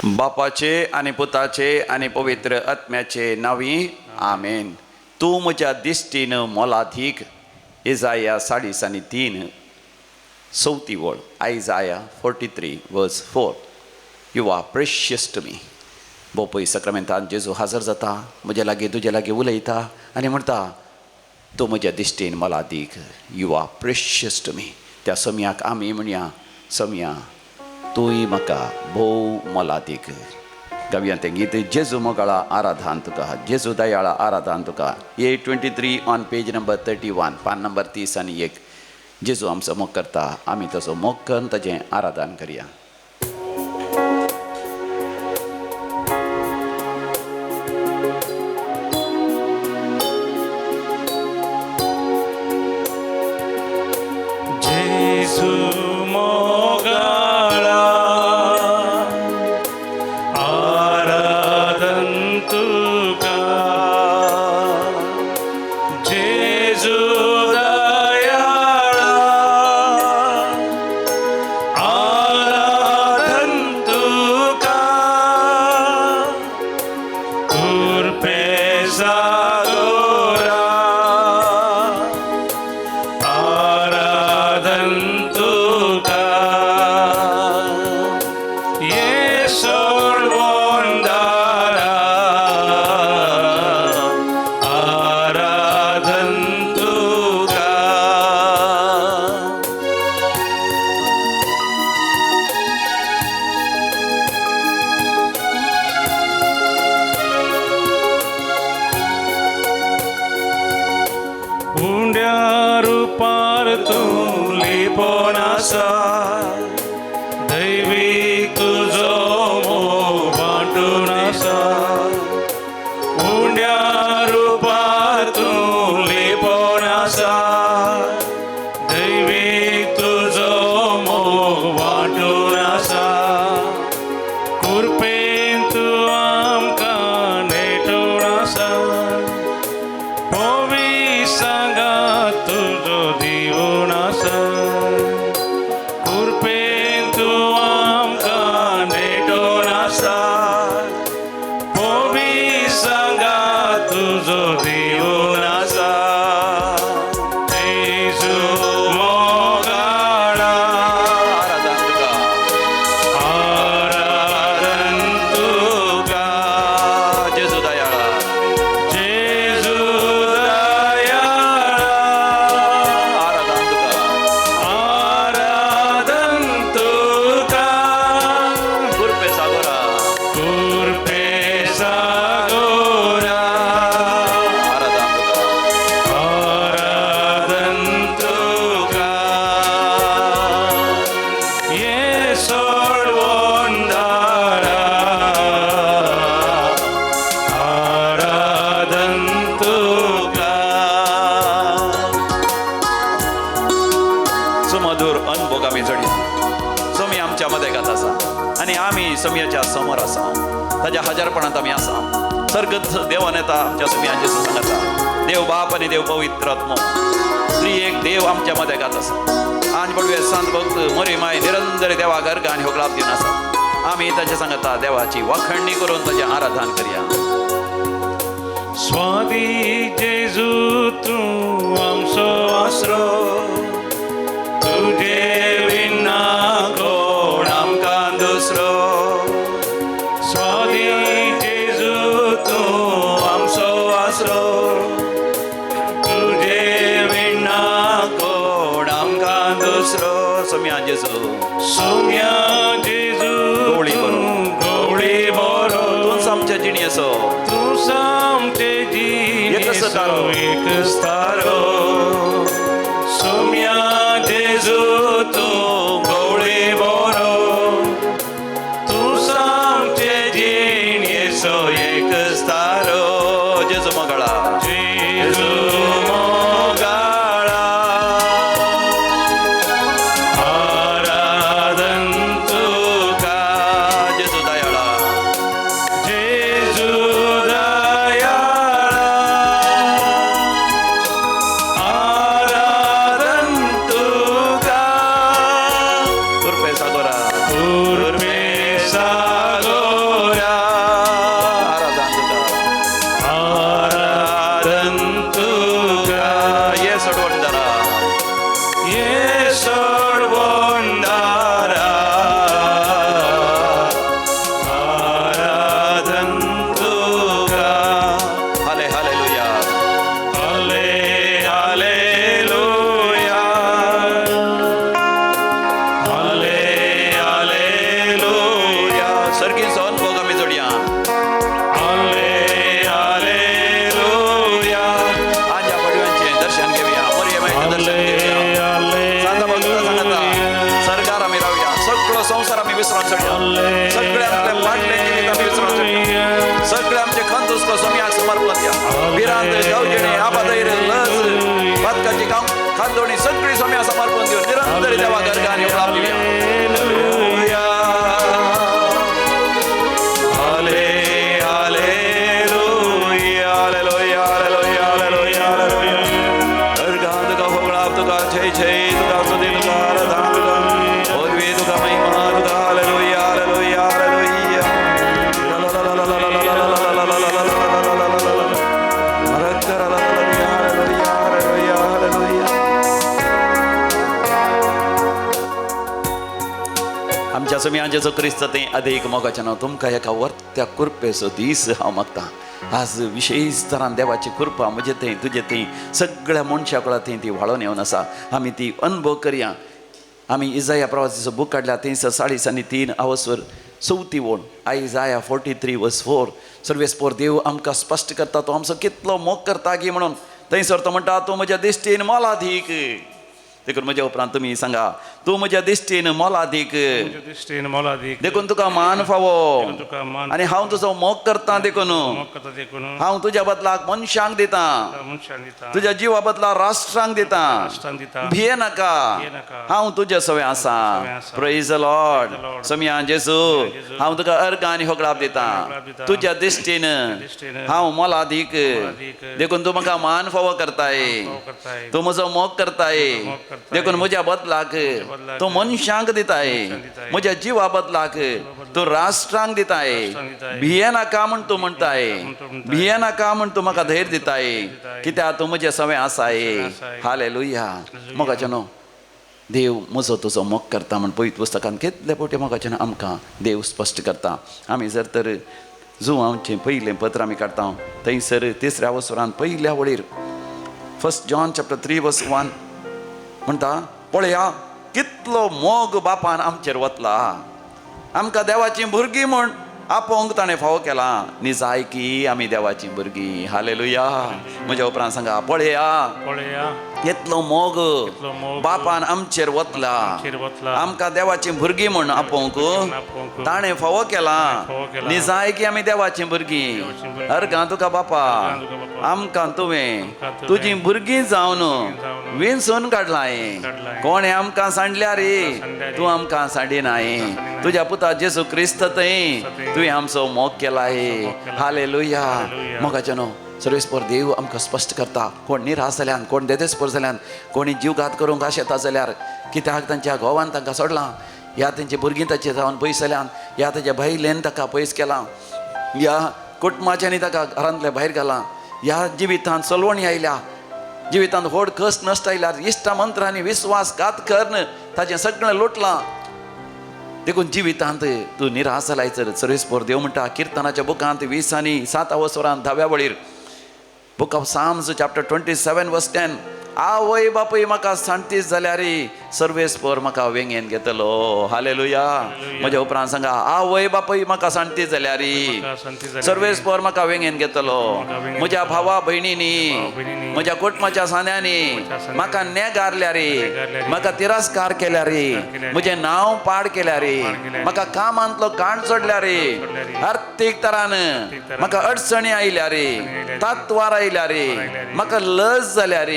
बापाचे आणि पुताचे आणि पवित्र आत्म्याचे नावी आमेन. तू म्हज्या दिश्टीनं मोलाधीक. इजाया 3:3 चौथी वळ. आयजाया 43:4. You are precious to me. बोपय सक्रामेंतान जेजू हजर जाता, म्हजे लागीं तुजे लागीं उलयता आनी म्हणटा तूं म्हज्या दिश्टीन मोलाधीक. You are precious to me. त्या समयाक आमी म्हणया, समया तूंय म्हाका भोव मोलाधीक. गावया तें गीत. जेजू मोगाळा आराधान तुका, जेजू दयाळा आराधान तुका. 823 ऑन पेज नंबर 31, पान नंबर 30. जेजू आमचो मोग करता, आमी तसो मोग करून ताजें आराधन करया. दैविक तुझो मोग वाटून आसा. उंड्या रुपार तूं लिपोन आसा. दैविक तुझो मोग वाटून आसा. कृपेन तूं आमकां नेटून आसा. पोवी सांगात तुजो दिवून आसा. सुमधुर अनुभोग आमी जोडया. सोमी आमच्या मदेगात आसा आनी आमी सोमयाच्या समोर आसा. ताज्या हजरपणांत आमी आसा. सर्गत देवान येता आमच्या सोमयान जेजू सांगता. देव बाप आनी देव पवित्र आत्मो त्रिएक देव आमच्या मदेगात आसा. आनी पडवे सांत भक्त मोरी माय निरंतर देवा गर्ग आनी होगलाप दिवन आसा. आमी ताचे सांगता देवाची वखणणी करून ताचें आराधन करया. स्वादी जेजू तूं आमचो आसरो. तुजे विना कोण आमकां दुसरो. स्वादी जेजू तूं आमचो आसरो. तुजे विना कोण आमकां दुसरो. सोम्या जेजू, सोम्या जेजू गवळी बरो. तूं आमच्या जिणेचो, तूं सामचे जिणेचो एकच तारो. सोम्या जेजू तूं गवळी बरो. तूं सामचे जिणेचो एकच तारो. जेजू मोगाळा, जेजू मोगाळा. आराधन तुका. जेजू दयाळा, जेजू दयाळा. आराधन तुका. कृपे सागोरा, कृपे सागोरा. सगळे आमचे फाटले जिवीत आमी विसरून शकता सगळे आमचे खंत हुस्को सोम्याक समर्पण द्या भिरांत जावजेणे आबादैर लज बातकाची काम खांदोणी सगळी सोम्या समर्पण दिवन निरंतर देवा घरगानी उलाप दिल्या जय जय तुका स्तुती तुका आराधना तुका ओरवी तुका महिमा तुका हालेलुया हालेलुया हालेलुया हालेलुया हालेलुया आमच्या समी जेजू क्रिस्त ते अधिक मोगाच्या नाव तुमकां एका वर्त्या कुरपेचो दीस हांव मागतां आज विशेष तरान देवाची कृपा म्हणजे ते तुझे ते सगळ्या मनशा कळा ती वाळून येवन आसा आमी ती अनुभव करया आमी इजाया प्रवासीचो बूक काडला 3:3 आवसवर 4 ओळ आयजाया 43:4 सर्वेस्पोर देव आमकां स्पश्ट करता तो आमचो कितलो मोग करता गी म्हणून थंयसर तो म्हणटा तूं म्हज्या दिश्टीन मोलादीक देखून म्हज्या उपरांत तुमी सांगा तूं म्हज्या दिश्टीन मोलादीक देखून तुका मान फावो आनी हांव तुजो मोग करता देखून हांव तुज्या बदलाक मनशांक दिता तुज्या जिवा बदला राष्ट्रांक दिता भिये नाका हांव तुजे सवे आसा प्रेज द लॉर्ड समिया जेजू हांव तुका अर्घ आनी होगळाप दिता तुज्या दिश्टीन हांव मोलादीक देखून तूं म्हाका मान फावो करताय तूं म्हजो मोग करताय देखून म्हज्या बदलाक तूं मनशांक दिताय म्हज्या जिवा बदलाक तूं राष्ट्रांक दिताय भिये नाका म्हण तूं म्हणटाय भिये नाका म्हण तूं म्हाका धैर्य दिताय कित्याक तूं म्हजे सवे आसाय हालेलुया मोगाचें न्हू देव म्हजो तुजो मोग करता म्हण पवित्र पुस्तकांत कितले फावटी मोगाचें आमकां देव स्पश्ट करता आमी जर तर जुवांचें पयलें पत्र आमी काडटा थंयसर 3ऱ्या वसरांत पयल्या वळीर 1 जॉन चॅप्टर 3:1 म्हणटा पळया कितलो मोग बापान आमचेर वतला आमकां देवाची भुरगीं म्हूण आपोवंक ताणें फावो केला न्ही जाय की आमी देवाची भुरगीं हालेलुया म्हज्या उपरांत सांगा पळया कितलो मोग बापान आमचेर वतला आमकां देवाची भुरगीं म्हूण आपोवंक ताणें फावो केला न्ही जाय की आमी देवाची भुरगीं अर्घां तुका बापा आमकां तुवें तुजीं भुरगीं जावन विंचून काडलाय कोणें आमकां सांडल्या रे तूं आमकां सांडिनाय तुज्या पुता जेजू क्रिस्त थंय तुवें आमचो मोग केलाय हालेलुया मोगाचें न्हू सर्वेस्पर देव आमकां स्पश्ट करता कोण निराश जाल्यान कोण देदेस्पर जाल्यान कोणी जीवघात करूंक आशेता जाल्यार कित्याक तांच्या घोवान तांकां सोडलां या तेंची भुरगीं ताचे जावन पयस जाल्यान या ताच्या बायलेन ताका पयस केलां या कुटुंबाच्यांनी ताका घरांतले भायर घालां ह्या जिवितांत चलवणी आयल्या जिवितांत व्हड कश्ट नश्ट आयल्यार इश्टा मंत्रांनी विश्वासघात करन ताचें सगळें लुटलां देखून जिवितांत तूं निराश जालाय तर सर्वेस्पर देव म्हणटा किर्तनाच्या बुकांत 20:7 वसरांत 10व्या वळीर बुक ऑफ साम्स चॅप्टर 27:10 आवय बापूय म्हाका सांडतीस जाल्यार सर्वेस्पर म्हाका वेंगेन घेतलो हालेलुया म्हज्या उपरांत सांगा आवय बापूय म्हाका सांडतीस जाल्यार सर्वेस्पर म्हाका वेंगेन घेतलो म्हज्या भावा भयणींनी म्हज्या कुटुंबाच्या सान्यांनी म्हाका नेगारल्यार म्हाका तिरस्कार केल्यार म्हजें नांव पाड केल्यार म्हाका कामांतलो काण सोडल्यार आर्थीक तरान म्हाका अडचणी आयल्यार तातवार आयल्यार म्हाका लज जाल्यार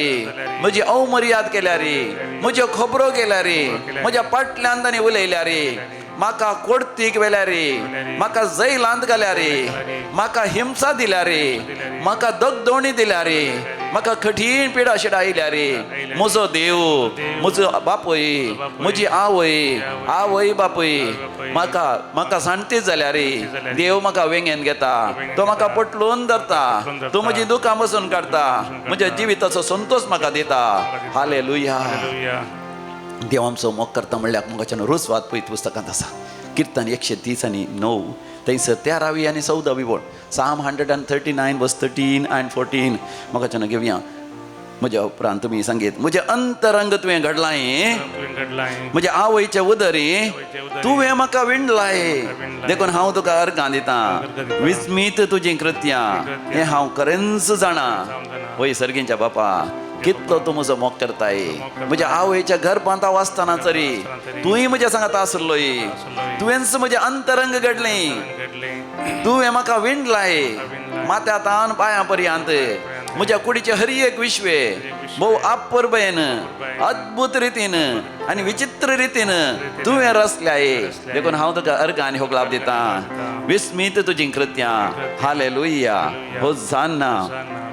म्हजी अवमर्याद केल्या रे म्हज्यो खबरो केल्या रे म्हज्या फाटल्यान तांणी उलयल्या रे म्हाका कोर्तीक व्हेल्या रे म्हाका जैलांत घाल्या रे म्हाका हिंसा दिल्या रे म्हाका दगदोणी दिल्या रे म्हाका कठीण पिडा शिडा आयल्या रे म्हजो देव म्हजो बापूय म्हजी आवय बापूय म्हाका सांडतीच जाल्या रे देव म्हाका वेंगेन घेता तो म्हाका पटलून धरता तूं म्हजी दुकां बसून काडता म्हज्या जिविताचो संतोष म्हाका दिता हालेलुया देव आमचो मोग करता म्हणल्यार मोगाच्यान रोजवाद पळयत पुस्तकांत आसा किर्तन 130:9 थंयसर 13वी आनी 14वी बोल Psalm 139:13 and 14 मोगाच्यान घेवया म्हज्या उपरांत तुमी सांगीत म्हजें अंतरंग तुवें घडलाय म्हज्या आवयचे उदरी तुवें म्हाका विणलाय देखून हांव तुका अर्घां दिता विस्मीत तुजीं कृत्यां हें हांव खरेंच जाणा वय सर्गींच्या बापा कितलो तूं म्हजो मोग करताय म्हज्या आवयच्या घर बांदाव आसतना तरी तुंय म्हज्या सांगात आसलोय तुवेंच म्हजें अंतरंग घडलें तुवें म्हाका विणलाय माथ्यातान पांयां पर्यंत म्हज्या कुडीचे हर एक विश्वे भोव आपुरबेन अद्भुत रितीन आनी विचित्र रितीन तुवें रचल्याय देखून हांव तुका अर्घ आनी होगलाप दिता विस्मीत तुजीं कृत्यां हालेलुया होसान्ना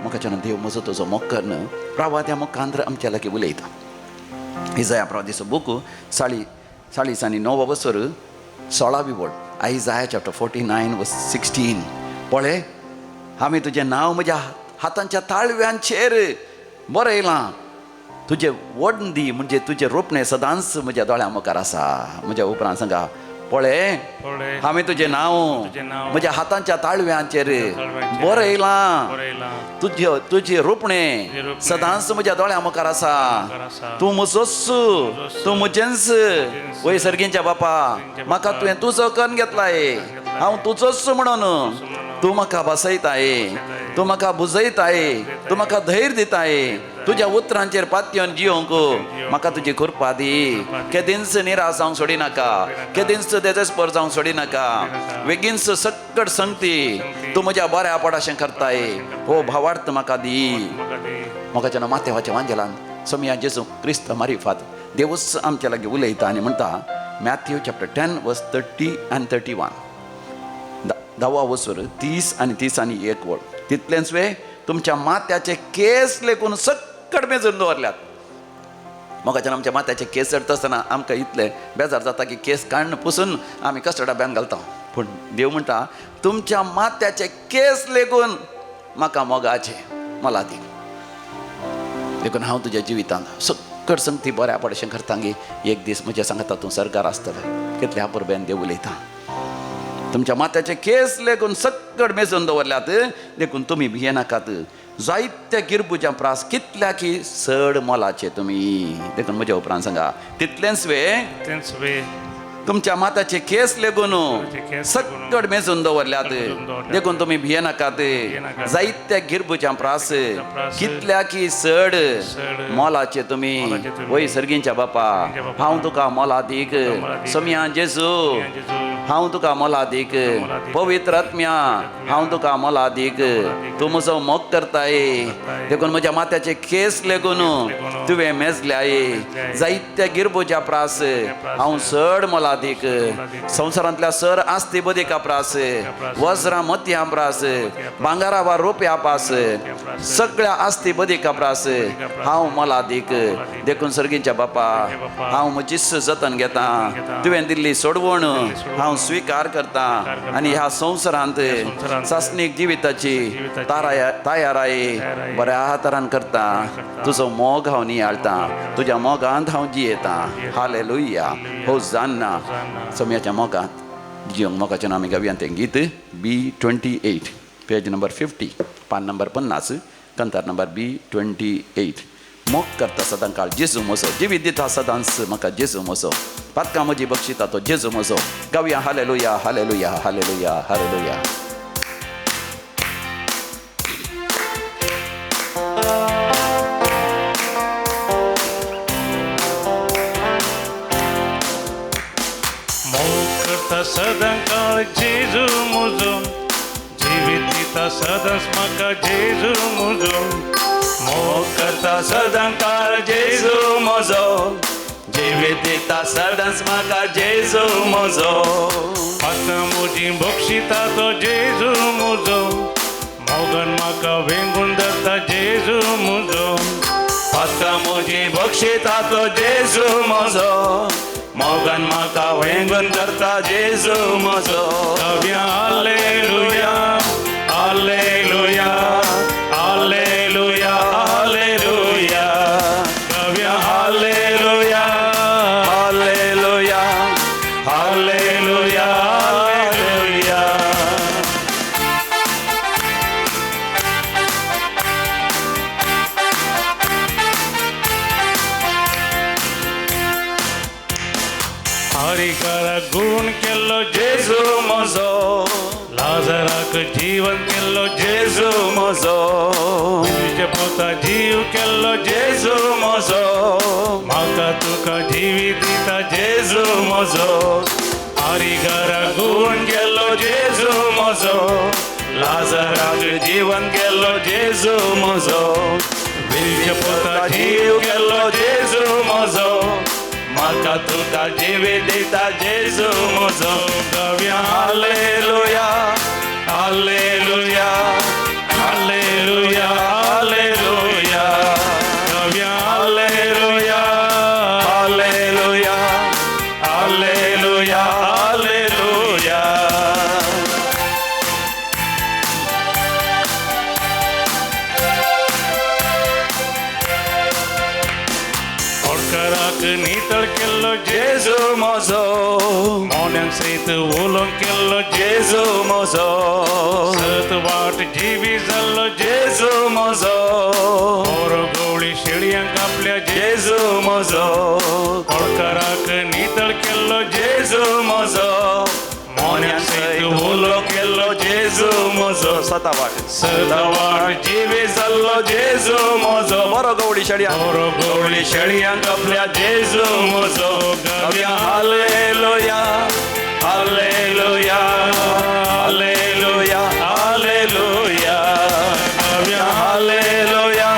म्हाका देव म्हजो तुजो मोग करन प्रभा त्या मोगांत आमच्या लागीं उलयता इजाया प्रवादीचो बूक साळीस आनी 9 बसर 16वी वड आयजाया चॅप्टर 49:16 पळय हांवें तुजें नांव म्हज्या हातांच्या ताळव्यांचेर बरयलां तुजें वडंदी म्हणजे तुजें रोपणें सदांच म्हज्या दोळ्या मुखार आसा म्हज्या उपरांत सांगा पळय हांवें तुजें नांव म्हज्या हातांच्या ताळव्यांचेर बरयलां तुजें रोपणें सदांच म्हज्या दोळ्या मुखार आसा तूं म्हजोच तूं म्हजेंच वय सर्गींच्या बापा म्हाका तुवें तुजो करून घेतलाय हांव तुजोच म्हणून तूं म्हाका बसयताय तूं म्हाका बुजयताय तूं म्हाका धैर्य दिताय तुज्या उतरांचेर पातयेवन जियोंक म्हाका तुजी कृपा दी केदींच निराश जावंक सोडिनाका केदींच देजस्पर जावंक सोडिनाका बेगीनच सक्कट संगती तूं म्हज्या बऱ्या पडाशें करताय हो भावार्थ म्हाका दी म्हाका माथेवाच्या वांजेलान सोमिया जेजू क्रिस्त मारिफात देवूच आमच्या लागीं उलयता आनी म्हणटा मॅथ्यू चॅप्टर 10:30 and 31 10वा वसर 30 आणि 31 वड तितलेंच वे तुमच्या माथ्याचे केस लेकून सक्कट मेजून दवरल्यात मोगाच्यान आमच्या माथ्याचे केस चडता आसतना आमकां इतले बेजार जाता की केस काडून पुसून आमी कस्टर्ड डब्यान घालता पूण देव म्हणटा तुमच्या माथ्याचे केस लेकून म्हाका मोगाचे मोलादी देखून हांव तुज्या जिवितांत सक्कट संगती बऱ्या पडशें करता गे एक दीस म्हज्या सांगता तूं सरकार आसतलें कितले आपुरबेन देव उलयता तुमच्या माथ्याचे केस लेकून सक्कट मेजून दवरल्यात देखून तुमी भियेनाकात जायत्या गिरबुजां प्रास कितल्या की चड मोलाचे तुमी देखून म्हज्या उपरांत सांगा तितलेंच वे तुमच्या माथ्याचे केस लेगून सक्कट मेजून दवरल्यात देखून तुमी भियेनाकात जायत्या गिरबुजां प्रास कितल्या की चड मोलाचे तुमी वय सर्गींच्या बापा हांव तुका मोलादीक सोमिया जेजू हांव तुका मोलादीक पवित्र आत्म्या हांव तुका मोलादीक तूं म्हजो मोग करताय देखून म्हज्या माथ्याचे केस लेगून तुवें मेजल्याय जायत्या गिरबुजां प्रास हांव चड मोलादीक संवसारांतल्या सर आस्ती बदीका प्रास वज्रां मोतयां प्रास भांगारा वा रोप्या प्रास सगळ्या आस्ती बदीका प्रास हांव मोलादीक देखून सर्गींच्या बापा हांव म्हजीच जतन घेता तुवें दिल्ली सोडवण हांव स्वीकार करता आनी ह्या संवसारांत सासणीक जिविताची तयाराय बऱ्या तरान करता तुजो मोग हांव नियाळटा तुज्या मोगांत हांव जियेता हालेलुया होसान्ना सोम्याच्या मोगांत जियोंक मोगाचें आमी गावयान तें गीत B28 पेज नंबर 50 पान नंबर 50 कंतार नंबर B28 मोग करता सदां काळ जेजू म्हजो जिवीत दिता सदांच म्हाका जेजू म्हजो पातकां म्हजी बक्षिता तो जेजू म्हजो गावया हालेलुया हालेलुया हालेलुया हालेलुया मोग करता सदां काळ जेजू म्हजो जिवीत दिता सदांच म्हाका जेजू म्हजो मोग करता सदां काळ जेजू म्हजो जिवीत दिता सदांच म्हाका जेजू म्हजो पातकां म्हजी बक्षिता तो जेजू म्हजो मोगन म्हाका वेंगून धरता जेजू म्हजो पातकां म्हजी बक्षिता तो जेजू म्हजो मोगन म्हाका वेंगून धरता जेजू म्हजो गावया हालेलुया हालेलुया हालेलुया हालेलुया गावया हालेलुया हालेलुया हालेलुया हालेलुया हरिकारा गुण केल्लो जेजू म्हजो लाजराक जीवन केल्लो जेजू जेजू म्हजो तुझे पोता जीव केल्लो जेजू म्हजो म्हाका तुका जिवीत दिता जेजू म्हजो आरी घरा गुण गेल्लो जेजू म्हजो लाजराक जीवन गेल्लो जेजू म्हजो तुझे पोता जीव गेल्लो जेजू म्हजो म्हाका तुका जिवीत दिता जेजू म्हजो गव्या हालेलुया हालेलुया हालेलुया हालेलुया गव्या हालेलुया हालेलुया हालेलुया हालेलुया ओडकराक नितळ केल्लो जेजू म्हजो मोन्यांक सयत उलोवंक केल्लो जेजू म्हजो सत वाट जिवी जाल्लो जेजू म्हजो ओरो गवळी शेळयांक आपल्या जेजू म्हजो ओडकराक नितळ केल्लो जेजू म्हजो मोन्यांक सयत उलो केल्लो जेजू म्हजो सता वाट सत वाट जिवी जाल्लो जेजू म्हजो बरो गवडी शेळया ओरो गवळी शेळयांक आपल्या जेजू म्हजो गव्या हालेलुया हालेलुया हालेलुया हालेलुया गव्या हालेलुया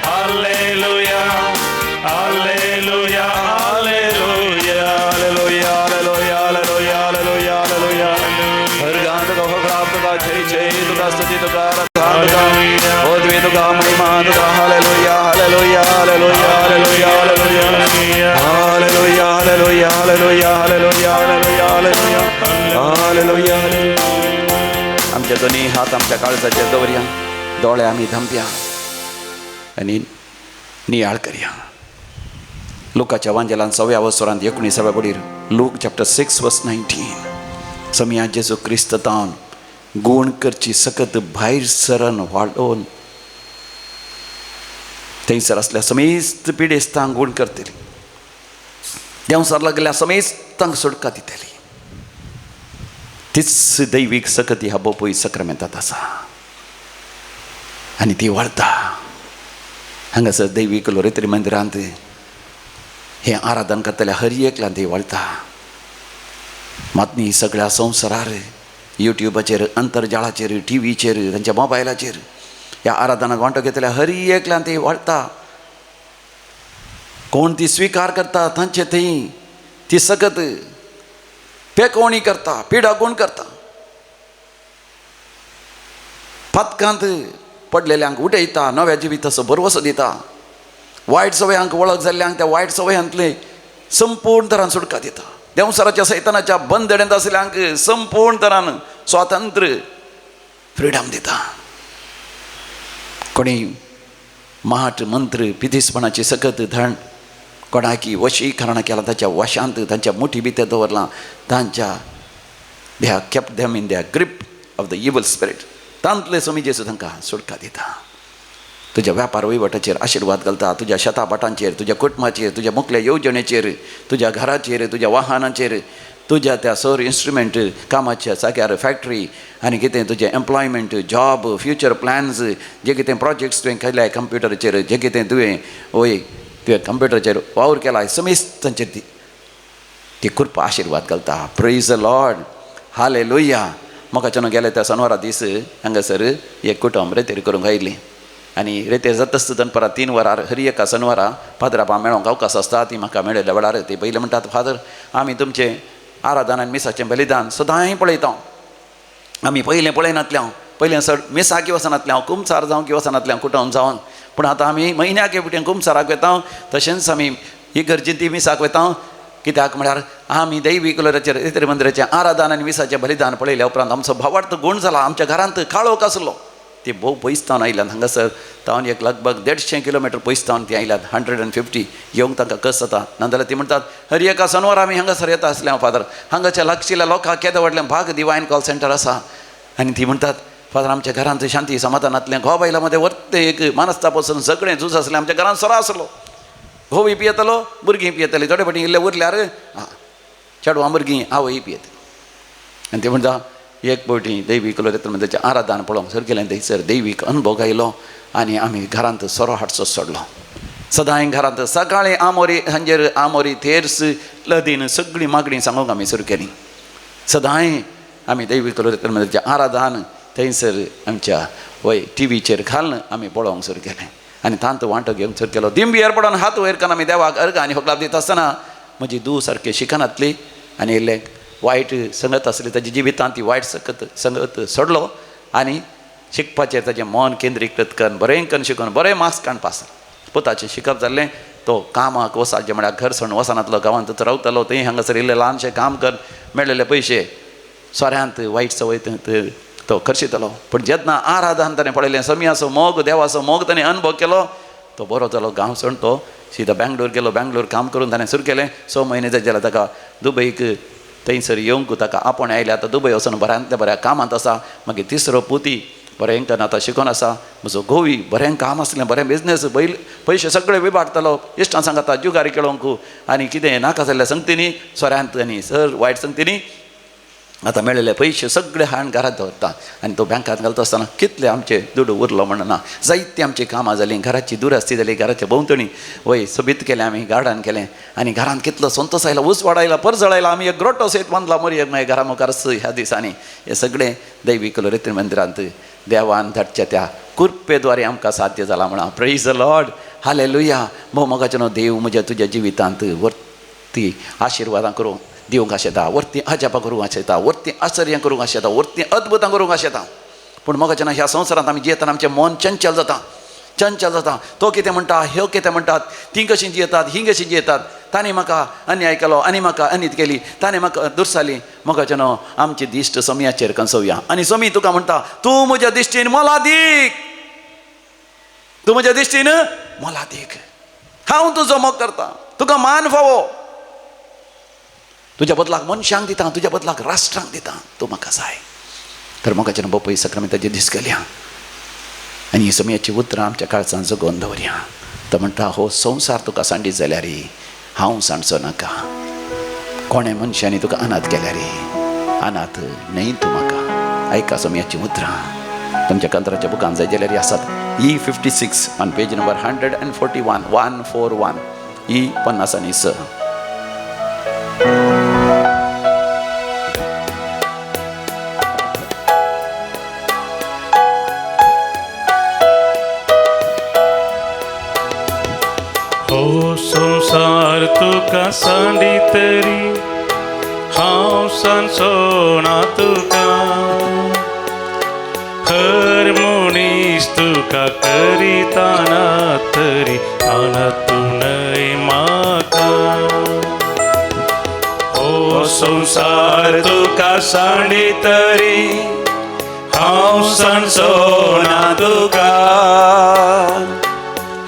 हालेलुया हालेलुया हालेलुया हालेलुया हालेलुया हालेलुया हालेलुया हालेलुया हरगान तुका खबराब तुका जय जय तुका स्तुती तुका तुका ओदवी तुका महिमा तुका हालेलुया हालेलुया हालेलुया हालेलुया हालेलुया हालेलुया हालेलुया हालेलुया हालेलुया हालेलुया हालेलुया हालेलुया आमच्या दोन्ही हात आमच्या काळजाचेर दवरया दोळे आमी धांपया आनी नियाळ करया लुकाच्या वांजेलान 6व्या वसरांत 19व्या बडीर लूक चॅप्टर 6 वर्स 19 समया जेजू क्रिस्त तावन गुण करची सकत भायर सरण वाडोवन थंयसर असल्या समेस्त पिडेस्तांक गुण करतली देंवसार लागल्या समेस्तांक सुटका दितली तीच दैवीक सकत ह्या बोपोई सक्रामेंतांत आसा आनी ती वाडता हांगासर दैवीक लोरेत्री मंदिरांत हें आराधन करतल्या हर एकल्यान ती वाडता मात न्ही सगळ्या संवसारार युट्यूबाचेर अंतर्जाळाचेर टीव्हीचेर तांच्या मोबायलाचेर ह्या आराधनाक वांटो घेतल्या हर एकल्यान ती वाडता कोण ती स्विकार करता तांचे थंय ती सकत पेकोवणी करता पिडागूण करता पातकांत पडलेल्यांक उठयता नव्या जिविताचो भरवसो दिता वायट सवयांक वळख जाल्ल्यांक त्या वायट सवयांतले संपूर्ण तरान सुटका दिता देंवसाराच्या सैतानाच्या बंदडेंत आसल्यांक संपूर्ण तरान स्वातंत्र्य फ्रिडम दिता कोणी माट मंत्र पिदिसपणाची सकत धण कोणाकी वशीकरण केलां ताच्या वशांत तांच्या मुठी भितर दवरलां तांच्या they have kept them in their grip of the इवल स्पिरीट तांतले समी जेजू तांकां सुटका दिता तुज्या व्यापार वैवटाचेर आशिर्वाद घालता तुज्या शेतापाटांचेर तुज्या कुटुंबाचेर तुज्या मुखल्या येवजणेचेर तुज्या घराचेर तुज्या वाहनाचेर तुज्या त्या सर इन्स्ट्रुमेंट कामाच्या जाग्यार फॅक्टरी आनी कितें तुजें एम्प्लॉयमेंट जॉब फ्युचर प्लॅन्स जे कितें प्रोजेक्ट्स तुवें केल्याय कंप्युटराचेर जे कितें तुवें वय तुवें कंप्युटराचेर वावर केलाय समेस्त तांचेर ती कृपा आशिर्वाद घालता प्रेज द लॉर्ड हालेलुया मोगाच्यान गेले त्या शेनवारा दीस हांगासर एक कुटुंब रेतेर करूंक आयिल्लीं आनी रेतेर जाता आसतना परत 3 वरार हरी एका शेनवारा फादरापा मेळोंक अवकाश आसता ती म्हाका मेळिल्ल्या वेळार ती पयलीं म्हणटात फादर आमी तुमचें आराधन आनी मिसाचें बलिदान सदांय पळयता आमी पयलें पळयनातल्या पयलें चड मिसाक वचनातल्या कुमसार जावं की वचनातल्या कुटुंब जावन पूण आतां आमी म्हयन्याक एवटें कुमसाराक वेता तशेंच आमी इगर्जेंत ती मिसाक वेता कित्याक म्हळ्यार आमी दैवीक कलराचेर रेतेर मंदिराचें आराधन आनी मिसाचें बलिदान पळयल्या उपरांत आमचो भावार्थ गूण जाला आमच्या घरांत काळोख आसलो ती भोव पयसतावन आयल्यात हांगासर तावन एक लगभग 150 किलोमिटर पयसतावन ती आयल्यात 150 येवंक तांकां कस जाता नाजाल्यार ती म्हणटात हर एका शेनवार आमी हांगासर येता आसल्या फादर हांगाच्या लागशिल्ल्या लोकांक केदें व्हडलें भाग डिवायन कॉल सेंटर आसा आनी ती म्हणटात फादर आमच्या घरांत शांती समाधानांतलें घोव बायलां मदें वर्ते एक मानस्ता पासून सगळें झूज आसलें आमच्या घरांत सोरो आसलो घोवूय पियेतालो भुरगीं पियेतालीं थोडे फावटी इल्ले उरल्यार चेडवां भुरगीं आवय पियेत आनी ते म्हणटा एक पावटी दैवीक त्याच्या आराधन पळोवंक सर गेलें थंयसर दैवीक अनुभव आयलो आनी आमी घरांत सोरो हाडचो सोडलो. सदांय घरांत सकाळीं आमोरी सांजेर आमोरी थेर्स लदीन सगळीं मागणी सांगूंक आमी सुरू केली. सदांय आमी दैवीक त्याच्या आराधन थंयसर आमच्या वय टीव्हीचेर घालून आमी पळोवंक सुरू केलें आनी तांत वांटो घेवंक सुरू केलो. दिंबी एरपडोन हात वयर करून आमी देवाक अर्घ आनी होकलाप दिता आसतना म्हजी धूव सारकें शिकनातली आनी इल्लें वायट संगत आसली ताजी जिवितांत ती वायट संगत सोडलो आनी शिकपाचेर ताजें मन केंद्रीकृत करून बरें करून शिकून बरें मार्क्स काडून पास जालो. पुताचें शिकप जाल्लें तो कामाक वसाचें म्हळ्यार घर सोडून वचनातलो गांवांत रावतालो थंय हांगासर इल्लें ल्हानशें काम कर मेळिल्ले पयशे सोऱ्यांत वायट संवय तो खर्चितलो. पूण जेन्ना आराधन ताणें पळयलें समियाचो मोग देवाचो मोग ताणें अनुभव केलो तो बरो जालो. गांव सोडून तो सीदा बँगलोर गेलो. बँगलोर काम करून ताणें सुरू केलें. 6 म्हयने जाले ताका दुबयक थंयसर येवंक ताका आपूण आयलें. आतां दुबय वचून बऱ्यांतल्या बऱ्या कामांत आसा. मागीर तिसरो पुती बरें करून आतां शिकून आसा. म्हजो घोवी बरें काम आसलें बरें बिजनेस पयशे सगळे विभागतालो. इश्टां सांगता जुगारी खेळोंक आनी कितें नाका जाल्ल्या संगतींनी सोऱ्यांत आनी सर वायट संगतींनी आतां मेळिल्ले पयशे सगळे हाडून घरांत दवरता आनी तो बँकांत घालता आसतना कितले आमचे दुडू उरलो म्हणना. जायतीं आमची कामां जालीं. घराची दुरस्ती जाली. घराच्या भोंवतणी वय सोबीत केलें आमी गार्डन केलें आनी घरांत कितलो संतोश आयला. ऊस वाडायला परजळ आयला. आमी एक ग्रोटो सयत बांदला मरी मागीर घरा मुखार ह्या दिसांनी हे सगळें दैवीक रिती मंदिरांत देवान धाडच्या त्या कृपेद्वारे आमकां साध्य जालां म्हणा. Praise the Lord. हालेलुया. मोगाचें देव म्हज्या तुज्या जिवितांत वर्ती आशिर्वादां करूं दिवंक आशेता. वर्ती अजापां करूंक आशेता. वर्ती आश्चर्यां करूंक आशेता. वर्ती अद्भुतां करूंक आशेता. पूण मोगाचें ह्या संवसारांत आमी जियेतना आमचें मन चंचल जाता. तो कितें म्हणटा ह्यो कितें म्हणटात. तीं कशीं जियेतात हीं कशीं जियेतात. ताणें म्हाका अन्याय केलो आनी म्हाका अनीत केली. ताणें म्हाका दुरसाली. मोगाचें आमची दिश्ट समियाचेर कंसोवया आनी समी तुका म्हणटा तूं म्हज्या दिश्टीन मोलादीक. तूं म्हज्या दिश्टीन मोलादीक. हांव तुजो मोग करता. तुका मान फावो. तुज्या बदलाक मनशांक दिता. तुज्या बदलाक राष्ट्रांक दिता. तूं म्हाका जाय. तर मोगाचें पपय सक्रामेंताचेर दीस घालया आनी ही समियाची उतरां आमच्या काळजांत जगोवन दवरया. तो म्हणटा हो संवसार तुका सांडीत जाल्यार हांव सांडचो नाका. कोणे मनशांनी तुका अनाथ केल्या रे. अनाथ न्हय तूं म्हाका. आयका समियाची उतरां तुमच्या कंत्राच्या बुकांत जाय जाल्यार आसात. E56 on page number 141 141 E56. हो संसार तुका सांडी तरी हांव सांचो ना तुका. हर मनीस तुका करीताना तरी तूं न्हय म्हाका. हो संसार तुका सांडी तरी हांव सांचो ना तुका.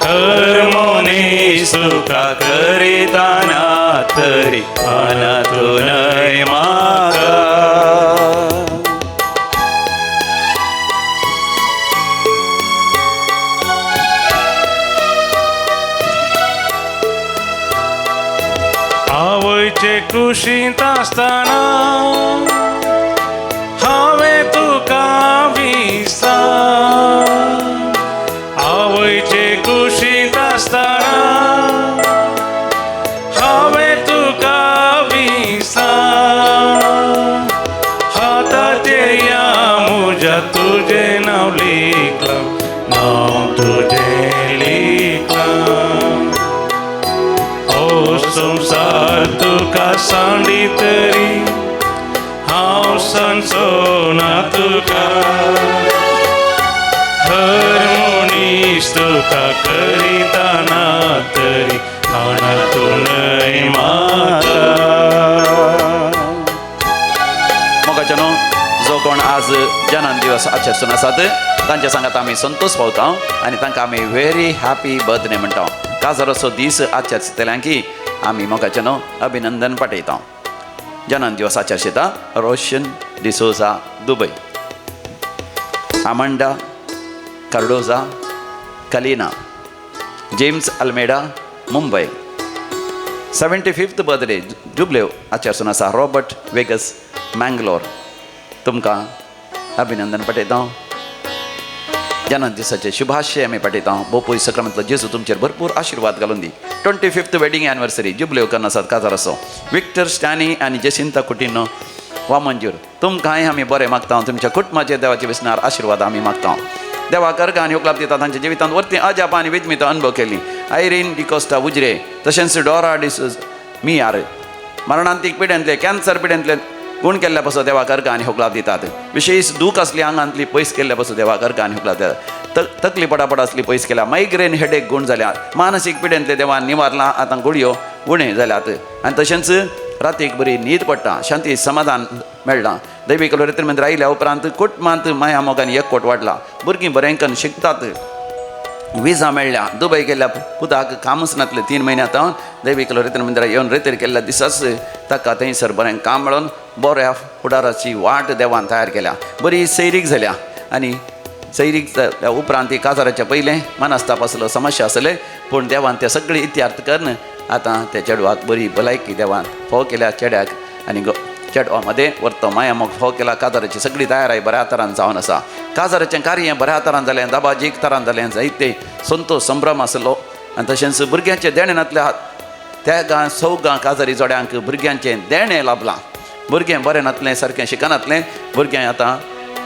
हर मनीस तुका करीताना तरी तूं न्हय म्हाका. आवयचे कुशींत आसतना हांवें तुका विसरलो. आवयचे कुशींत आसतना हांवें तुका विसरलो. हाताचेर या म्हज्या तुजें नांव लिखलां. नांव तुजें लिखलां. हो संसार तुका सांडी तरी हांव सांचो ना तुका. हर मनीस तुका करीताना तरी तूं न्हय म्हाका. मोगाचें जो कोण आज जन्म दिवस आचरसून आसात तांच्या सांगात आमी संतोष पावता आनी तांकां आमी व्हेरी हॅपी बर्थडे म्हणटा. काजराचो दीस आचरतल्यांक की आमी मोगाचें अभिनंदन पाठयता. जन्म दिवस आचरशिता Roshan D'Souza Dubai. Amanda Cardoza Kalina. James Almeida Mumbai. 75th birthday jubilee आचरसून आसा रॉबर्ट वेगस मँगलोर. तुमकां अभिनंदन पटयता. जन्मदिसाचे शुभाशय आमी पटयता. बोपोई सक्रामेंतलो जेजू तुमचेर भरपूर आशिर्वाद घालून दी. 25th वेडिंग एनिवर्सरी जुबले उपकरण आसात काजार असो. विक्टर स्टॅनी आनी जसिंता कुटिनो वा मंजूर तुमकांय आमी बरें मागता. तुमच्या कुटुंबाचेर देवाचे विस्नार आशिर्वाद आमी मागता. देवा कर्ग आनी उपलाभ दिता. तांच्या जिवितांत वर्ती अजाप आनी विधमिता अनुभव केली. आयरीन डिकोस्टा उजरे तशेंच डॉरा डिसूज मियार मरणांतीक पिड्यांतले कॅन्सर पिड्यांतले गुण केल्ल्या पासून देवा कर्ग आनी उपलाभ दितात. विशेष दूख असली आंगांतली पयस केल्ल्या पासून देवा कर्ग आनी उपलाभ दितात. तकली पडापड असली पयस केल्या. मायग्रेन हेडेक गुण जाल्यात. मानसीक पिड्यांतले देवान निवारलां. आतां गुळयो उणे जाल्यात. आनी तशेंच रातीक बरी न्हीद पडटा. शांती समाधान मेळ्ळां. दैवीक रिती मंदिर आयल्या उपरांत कुटुंबांत माया मोगान एकवट वाडला. भुरगीं बरेंकन शिकतात. विजा मेळ्ळ्या. दुबय गेल्ल्या पुताक कामच नासलें 3 म्हयन्यांत. दैवीक रिती मंदिराक येवन रितीर केल्ल्या दिसाच ताका थंयसर बरें काम मेळोन बऱ्या फुडाराची वाट देवान तयार केल्या. बरी सैरीक जाल्या. आनी सैरीक उपरांत ती काजाराच्या पयलें मनस्ताप आसलो, समस्या आसले. पूण देवान ते सगळे इत्यार्थ करून आतां त्या चेडवाक बरी भलायकी देवान फोव केल्या चेड्याक. आनी चेडवा मदें व्हरतो माया मोग फोव केला. काजाराची सगळी तयाराय बऱ्या तरान जावन आसा. काजाराचें कार्य बऱ्या तरान जालें. दाबाजीक तरान जालें. जायते संतोश संभ्रम आसलो. आनी तशेंच भुरग्यांचे देणेनांतल्या त्या सौगां काजारी जोड्यांक भुरग्यांचें देणें लाभलां. भुरगें बरें नातलें, सारकें शिकनातलें. भुरगें आतां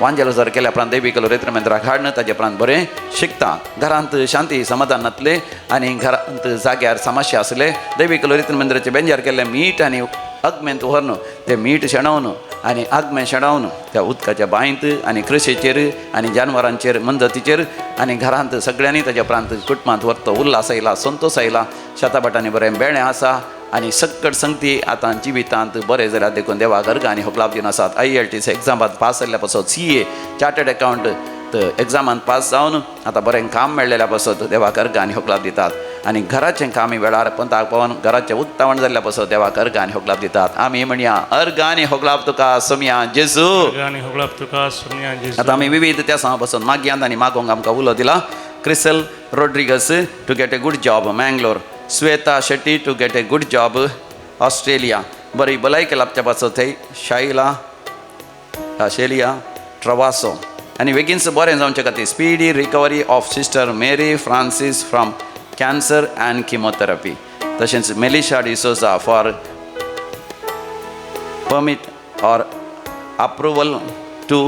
वांजेलाजार केल्या उपरांत दैवीक रिती मंदिराक हाडून ताजे उपरांत बरें शिकता. घरांत शांती समाधान नातलें आनी घरांत जाग्यार समस्या आसले. दैवीक रिती मंदिराचे बेंजार केल्लें मीठ आनी अग्मेंत व्हरून तें मीठ शेणोवन आनी आगमें शेणोवन त्या उदकाच्या बांयत आनी कृषीचेर आनी जानवरांचेर मंजतीचेर आनी घरांत सगळ्यांनी ताच्या उपरांत कुटुंबांत व्हरतो. उल्हास आयला, संतोश आयला. शेताबाटांनी बरें बेणें आसा. आनी सकट संगती आतां जिवितांत बरें जाल्यार देखून देवा गर्ग आनी उपलाभ दिवन आसात. IELTS एग्जामांत पास जाल्ल्या पासून CA चार्टर्ड अकावंट एग्जामांत पास जावन आतां बरें काम मेळ्ळेल्या पासून देवा गर्ग आनी उपलाभ दितात. आनी घराचें कामी वेळार पंथाक पावन घराचें उक्तावण जाल्ल्या पासून देवा गर्ग आनी उपलाभ दितात. आमी म्हणया अर्ग आनी उपलाभ तुका सोम्या जेजू. आतां आमी विविध त्या सांग पासून माग्यांत आनी मागोंक आमकां उलो दिला. Crissel Rodrigues to get a good job Mangalore. Shweta Shetty to get a good job Australia. बरी भलायकी लाभच्या पासून थंय शेलिया ट्रवासो. आनी बेगीनच बरें जावचे खातीर speedy recovery of sister Mary Francis from cancer and chemotherapy. तशेंच Melisha D'Souza for permit or approval to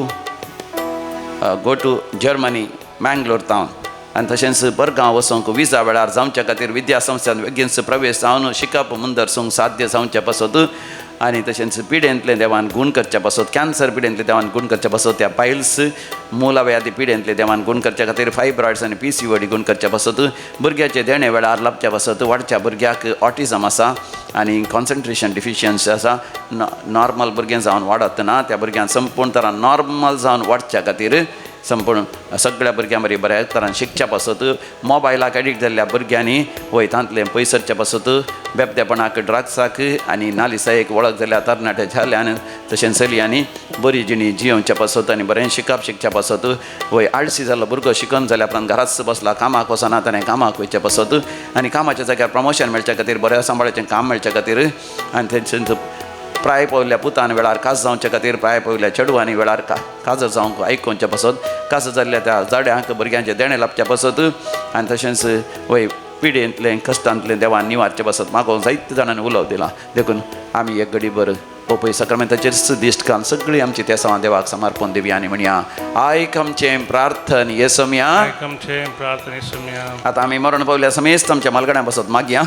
go to Germany Mangalore टावन. आनी तशेंच बरगांव वचूंक विजा वेळार जावच्या खातीर विद्या संस्थांत बेगीनच प्रवेश जावन शिकप मुंदरसूंक साध्य जावच्या पासून आनी तशेंच पिडेंतले देवान गुण करच्या पासून कॅन्सर पिडेंतले देवान गुण करच्या पासून त्या पायल्स मुलाव्याधी पिडेंतले देवान गुण करच्या खातीर फायब्रॉयड्स आनी PCOD गुण करच्या पासून भुरग्याचे देणे वेळार लाभच्या पासून वाडच्या भुरग्याक ऑटिझम आसा आनी कॉन्सन्ट्रेशन डिफिशियन्सी आसा. नॉर्मल भुरगें जावन वाडत ना. त्या भुरग्यांक संपूर्ण तरान नॉर्मल जावन वाडच्या खातीर संपूर्ण सगळ्या भुरग्यां बरी बऱ्या तरान शिकच्या पासून मोबायलाक एडिक्ट जाल्ल्या भुरग्यांनी वयतांतले पयसरच्या पासून बेबदेपणाक ड्रग्साक आनी नालिसायेक वळख जाल्ल्या तरणाट्या झाल्यान तशेंच चलयांनी बरी जिणी जियोवच्या पासून आनी बरें शिकप शिकच्या पासून वय आळसी जाल्लो भुरगो शिकून जाल्या उपरांत घराच बसला कामाक वचना ताणें कामाक वयच्या पासून आनी कामाच्या जाग्यार प्रमोशन मेळच्या खातीर बऱ्या सांबाळाचें काम मेळच्या खातीर आनी थंयच प्राय पावल्या पुतान वेळार काज जावच्या खातीर प्राय पावल्या चेडवांनी वेळार काजर जावंक आयकोवच्या पासून काज जाल्ल्या त्या जाड्यांक भुरग्यांचे देणे लाभच्या पासून आनी तशेंच वय पिडेंतलें कश्टांतलें देवान निवारचे पासून म्हाका जायते जाणांनी उलोव दिला. देखून आमी एक घडीभर पळय सक्रामेंताचेर दिश्ट घालून सगळीं आमची त्या सवां देवाक समर्पण दिवया आनी म्हणया आयक आमचें प्रार्थन येसुम्या. आतां आमी मरण पावल्या समेस्त आमच्या मालगड्यां पासून मागया.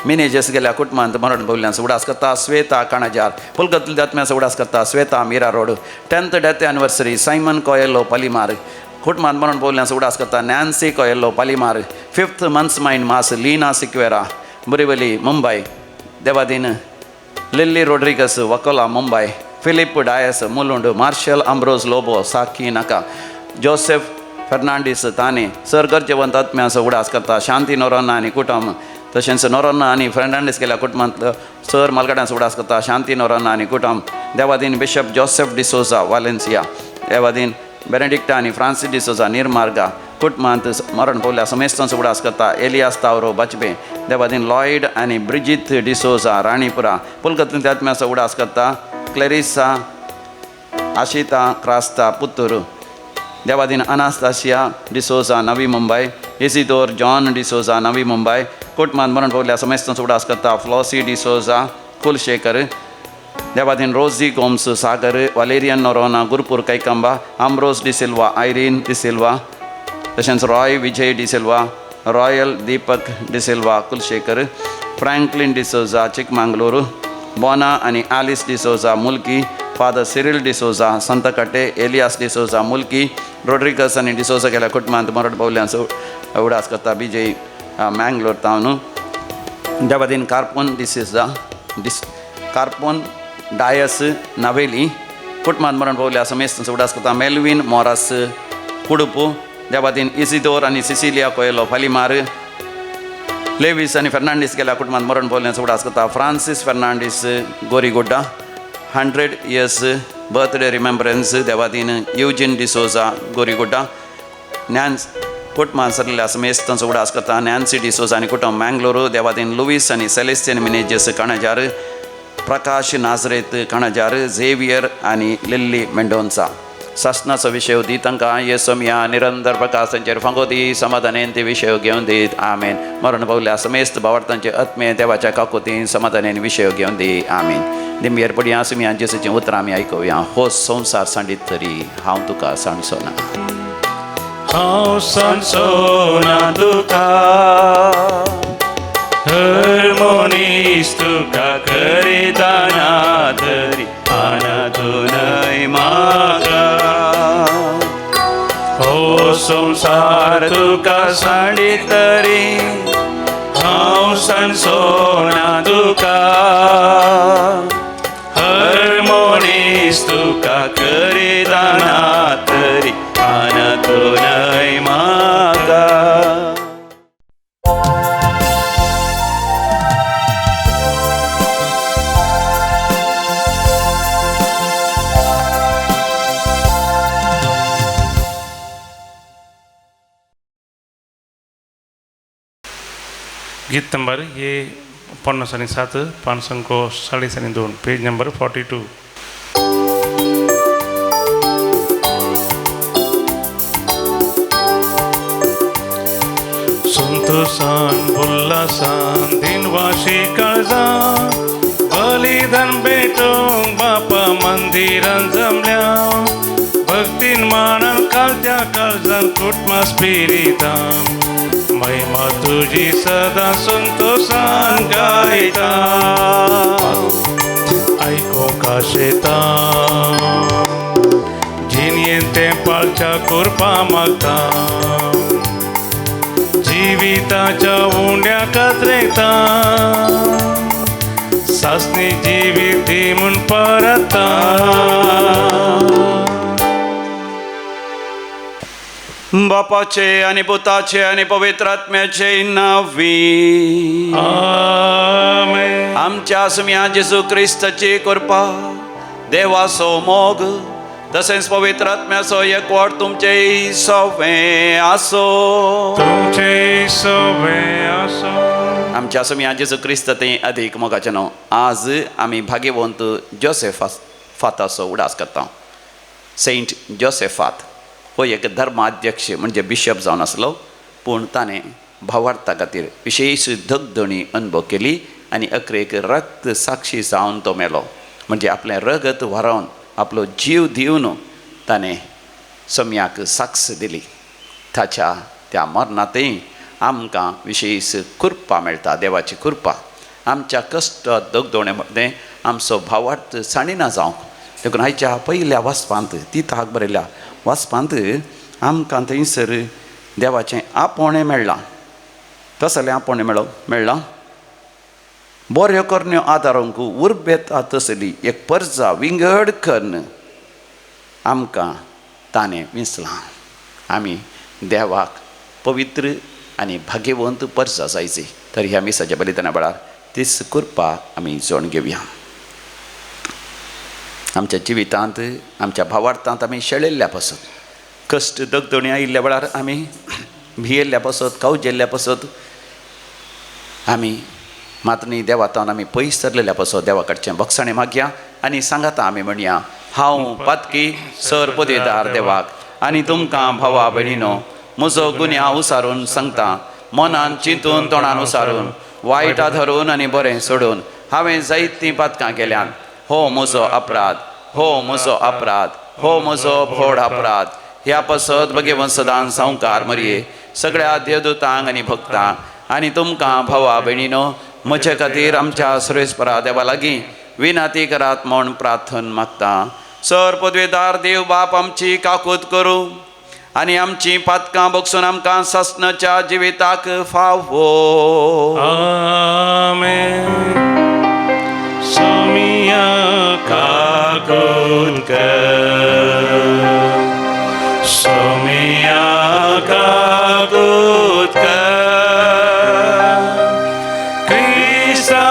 मिनेजस गेल्या कुटुंबांत मरण पावल्यांचो उडास करता. श्वेता काणाजार पुलगतल्या आत्म्याचो उडास करता. Shweta Mira road 10th death anniversary Simon Coelho Palimar कुटुंबांत मरण पावल्यांचो उडास करता. Nancy Coelho Palimar 5th months mind mass Leena Sequeira Borivali Mumbai. देवादीन लिल्ली रोड्रिगस वकोला मुंबय. फिलिप डायस मुलुंड. मार्शल अम्ब्रोज लोबो साकी नाका. जोसेफ फर्नांडीस ताने सर गरजेवंत आत्म्याचो उडास करता. शांती नोरोन्ना आनी कुटुंब तशेंच नोरोन्ना आनी फर्नांडीस केल्या कुटुंबांतलो सर मालगड्यांचो उडास करता. शांती नोरोन्ना आनी कुटुंब. देवादीन बिशप जोसेफ डिसोजा वालेन्सिया. देवादीन बेनेडिक्टा आनी फ्रांसीस डिसोजा निर्मार्गा कुटुंबांत मरण पावल्या समेस्तांचो उडास करता. एलियास तावरो बाचबे. देवादीन लॉयड आनी ब्रिजित डिसोजा राणीपुरा पुलगतल्या आत्म्याचो उडास करता. Clarissa Ashita Crasta Puttur Devadin Anastasia D'Souza Navi Mumbai Isidore John D'Souza Navi Mumbai कुटुंबात मरण पावल्या समेस्त उडास करता फ्लॉसी डिसोजा कुलशेखर देवादीन रोजी गोम्स सागर वालेरियन नोरोना गुरुपूर कैकंबा आम्ब्रोस डिसिल्वा आयरीन डिसिल्वा तशेंच रॉय विजय डिसिल्वा रॉयल दीपक डिसिल्वा कुलशेखर फ्रँकलिन डिसोजा चिकमांगलूर बोना आणि आलिस डिसोजा मुल्की फादर सिरिल डिसोजा संतकटे एलियास डिसोजा मुल्की रोड्रिगस आणि डिसोजा गेल्या कुटुंबात मरण पावल्यांचो उडास करता बीजे मँगलोर तावन देवादीन कार्पोन डिसोजा कार्पोन डायस नावेली कुटुंबात मरण पावल्या समेस्त उडास करता मेल्विन मॉरस कुडुपू देवादीन इसिदोर आणि सिसिलिया कोयलो फालिमार लेविस आणि फर्नांडीस गेल्या कुटुंबात मरण पावल्याचो उडास करता Francis Fernandes Gorigudda 100 years birthday remembrance देवादीन युजिन डिसोजा गोरीगुड्डा नॅन्स कुटुंबात सरलेल्या समेस्त उडास करता नॅन्सी डिसोजा आणि कुटुंब मँगलोरू देवादीन लुईस आणि सेलेस्टियन मिनेजेस काणजार प्रकाश नाझरेत काणजार झेवियर आणि लिल्ली मेंडोन्सा शासनाचो विषय दी तांकां येसोमिया निरंतर प्रकाशांचेर फंगोदी समाधानेन ते विशय घेवन दीत आमेन मरण पावल्या समेस्त भावार्थांचे आत्मे देवाच्या काकुतीन समाधानेन विशय घेवन दी आमेन दिंबेर पडया सुमिया जेसूचें उतर आमी आयकुया हो संवसार सांडीत तरी हांव तुका सांडचो ना हांव सांडचो तुका हर मनीस तुका करिताना तरी आनातूनय म्हाका हो संसार तुका सांडीत तरी हांव सांडचो ना तुका हर मनीस तुका करिताना तरी आनातूनय म्हाका गीत नंबर ये 50 500 2.5 पेज नंबर 42 संतोषान उल्हासान दिनवाशी काळजा बलिदान भेटोंक बापा मंदिरान जमल्या भक्तीन मानान कालत्या काळजान कुटुंबा स्पिरितान महिमा तुझी सदा संतोषान गायता ऐको काशेता जिनियन ते पालच्या कृपा मागता जिविताच्या उंड्या कात्रेता सासनी जिवीत दिमून परता बापाचे आणि पुताचे आणि पवित्र आत्म्याचे नावी आमेन. आमच्या सुम्या जेजू क्रिस्ताची कृपा देवाचो मोग तसेच पवित्र आत्म्याचो एकवट तुमचे सवे आसो तुमचे सवे आसो. आमच्या सुम्या जेजू क्रिस्त ते अधिक मोगाचे नाव आज आम्ही भाग्यवंत जोसेफाताचो उडास करता. सेंट जोसेफात हो एक धर्माध्यक्ष म्हणजे बिशप जावन आसलो पूण ताणें भावार्था खातीर विशेष धगधणी अनुभव केली आनी अकरेक रक्त साक्षी जावन तो मेलो. म्हणजे आपलें रगत व्हारोवन आपलो जीव दिवन ताणें सम्याक साक्ष दिली. ताच्या त्या मरणांतय आमकां विशेष कृपा मेळटा. देवाची कृपा आमच्या कश्ट दगदोणे मदें आमचो भावार्थ साणिना जावंक देखून आयच्या पयल्या वाचपांत तिताक बरयल्या वाचपांत आमकां थंयसर देवाचें आपोणें मेळ्ळां. कसलें आपोणें मेळ्ळां बऱ्यो करण्यो आदारूंक उर्बेता तसली एक पर्जा विंगड कर्ण आमकां ताणें विंचलां. आमी देवाक पवित्र आनी भाग्यवंत पर्जा जायची. तर ह्या मिसाच्या बलिदाना वेळार तीच कृपा आमी जोड घेवया. आमच्या जिवितांत आमच्या भावार्थांत आमी शेळिल्ल्या पासत कश्ट दगदणी आयिल्ल्या वेळार आमी भियेल्ल्या पासत कावजेल्ल्या पासत आमी मात न्ही देवातावन आमी पयस सरलेल्या पासत देवा कडचें बक्षाणें मागया आनी सांगाता आमी म्हणया हांव पातकी सर पदवीदार देवाक आनी तुमकां भावा भयणीनो म्हजो गुन्यांव उसारून सांगता. मनान चिंतून तोंडान उसारून वायटा धरून आनी बरें सोडून हांवें जायतीं पातकां केल्यात. हो म्हजो अपराध, हो म्हजो अपराध, हो म्हजो व्हड अपराध. ह्या पासत भगेवन सदां संवकार मरये सगळ्या देवदूतांक आनी भक्तांक आनी तुमकां भावा भयणीनो म्हजे खातीर आमच्या सर्वेस्परा देवा लागीं विनाती करात म्हूण प्रार्थन मागता. सर पदवेदार देव बाप आमची काकूत करूं आनी आमची पातकां बगसून आमकां सस्नाच्या जिविताक फावो. आमेन. सोमिया काकूत कर, सोमिया काकूत कर, क्रिस्ता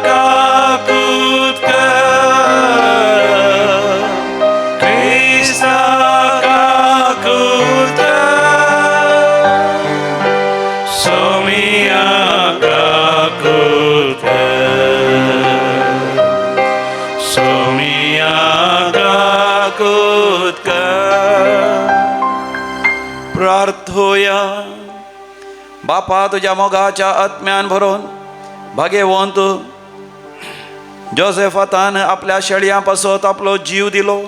काकूत कर, क्रिस्ता काकूत कर, सोमिया काकूत कर, सोमिया काकूत कर. प्रार्थोया. बापा तुझ्या मोगाच्या आत्म्यान भरून भाग्यवंत जोसेफातान आपल्या शेळयां पासत आपलो जीव दिलो.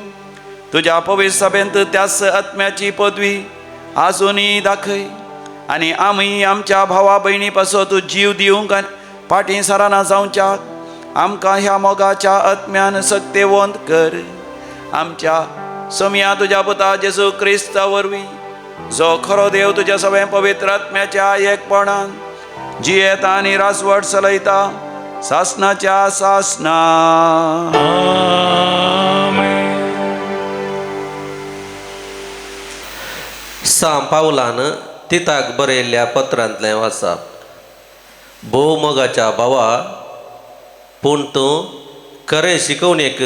तुझ्या पवित्र सभेंत त्याच आत्म्याची पदवी आजुनी दाखय आनी आमी आमच्या भावा भयणी पासत जीव दिवंक फाटीं सराना जावच्याक आमकां ह्या मोगाच्या आत्म्यान सक्तेवंत कर. आमच्या सोमिया तुझ्या पुता जेजू क्रिस्ता वरवीं जो खरो देव तुझ्या सगळ्या पवित्र आत्म्याच्या एकपणान जियेता आनी रासवट चलयता सासनाच्या सासना. सांत पावलान तिताक बरयल्ल्या पत्रांतलें वाचप. भोव मोगाच्या भावा, पूण तूं खरें शिकवणेक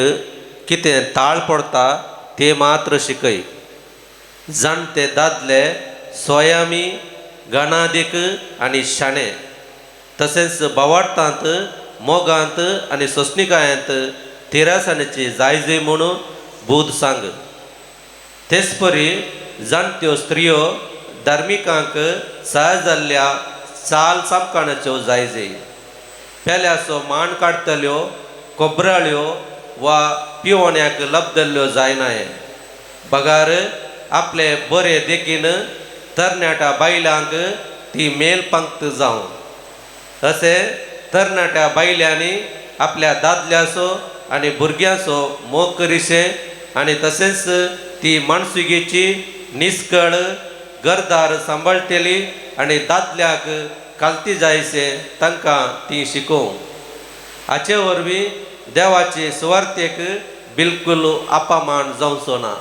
कितें ताळ पडटा तें मात्र शिकय. जाणटे दादले स्वयामी गणादीक आनी शाणे तशेंच भावार्थांत मोगांत आनी सोंसणिकायांत तेरासानेची जायजे म्हणून बोध सांग. तेच परी जाणट्यो स्त्रियो धार्मिकांक सहाय जाल्ल्या चाल सामकाणाच्यो जायजे. पेल्याचो मान काडटल्यो, कोबराळ्यो वा पिवण्याक लबदल्यो जायनाये. बगार आपले बरे देखीन तरणाट्या बायलांक ती मेलपंक्त जावं. अशें तरणाट्या बायल्यांनी आपल्या दादल्याचो आनी भुरग्यांचो मोग करीशें आनी तशेंच ती माणसुगेची निस्कळ घरदार सांबाळटली आनी दादल्याक कालती जायशें तांकां ती शिकोवं. हाचे वरवीं देवाचे सुवार्थेक बिलकुल अपमान जावचो ना.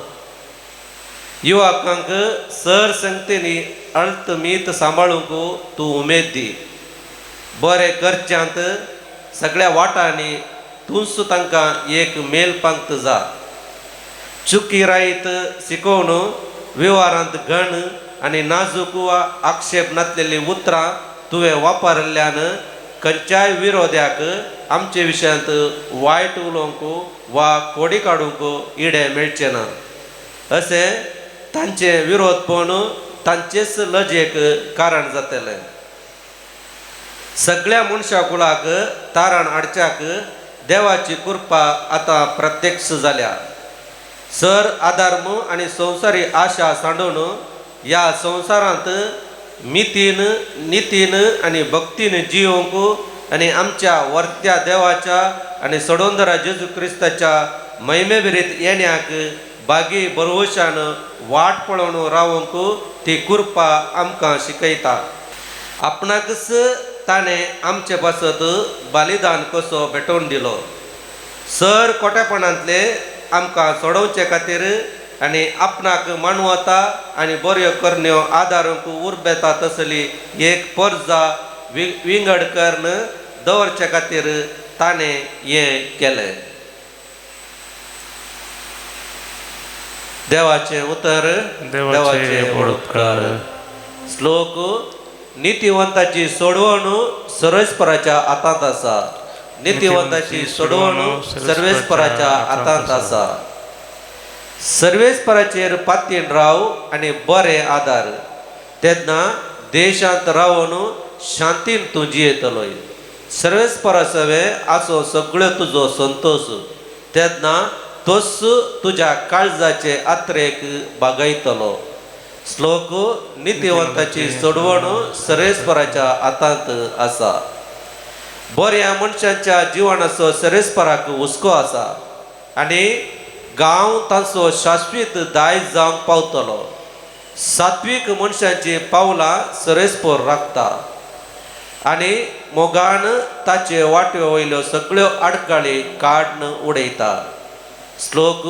युवकांक सर संगतींनी अळत मीत सांबाळूंक तूं उमेद दी. बरें करच्यांत सगळ्या वाटांनी तूंच तांकां एक मेलपंक्त जा. चुकी रायत शिकोवन वेव्हारांत घण आनी नाजूक वा आक्षेप नासलेलीं उतरां तुवें वापरल्यान खंयच्याय विरोध्याक आमचे विशयांत वायट उलोवंक वा कोडी काडूंक इडे मेळचें ना. अशें तांचे विरोध पळोवन तांचेच लजेक कारण जातलें. सगळ्या मनशा कुळाक तारण हाडच्याक देवाची कृपा आतां प्रत्यक्ष जाल्या. सर आधर्म आनी संवसारी आशा सांडून ह्या संवसारांत मितीन नितीन आनी भक्तीन जियोवंक आनी आमच्या वर्त्या देवाच्या आनी सडोंदरा जेजू क्रिस्ताच्या महिमे बिरीत येण्याक बागी बरोवशान वाट पळोवन रावंक ती कृपा आमकां शिकयता. आपणाकच ताणें आमचे पासत बलिदान कसो भेटोवन दिलो. सर कोटेपणांतले आमकां सोडोवचे खातीर आनी आपणाक मानवता आनी बऱ्यो करण्यो आदारूंक उर्बेता तसली एक पर्जा विंगड कर्ण दवरचे खातीर ताणें हें केलें. देवाचे उतर देवाचे उपकार. श्लोक नितिवंताची सोडवण सर्वेस्पराच्या हातांत आसा. नितिवंताची सोडवण सर्वेस्पराच्या हातांत आसा. सर्वेस्पराचेर पातयेन राव आनी बरें आदार तेन्ना देशांत रावून शांतीन तूं जियेतलोय सर्वेस्परा सवे आसो सगळ्यो तुजो संतोष तेन्ना तोच तुज्या काळजाचे आत्रेक बागयतलो श्लोक नितीवंताची सोडवण सर्वेस्पराच्या हातांत आसा बऱ्या मनशांच्या जिवनाचो सर्वेस्पराक हुस्को आसा आनी गांव तांचो शाश्वीत दायज जावंक पावतलो सात्वीक मनशांची पावलां सर्वेस्पर राखता आनी मोगान ताचे वाट्यो वयल्यो सगळ्यो आडकाळी काडून उडयता श्लोक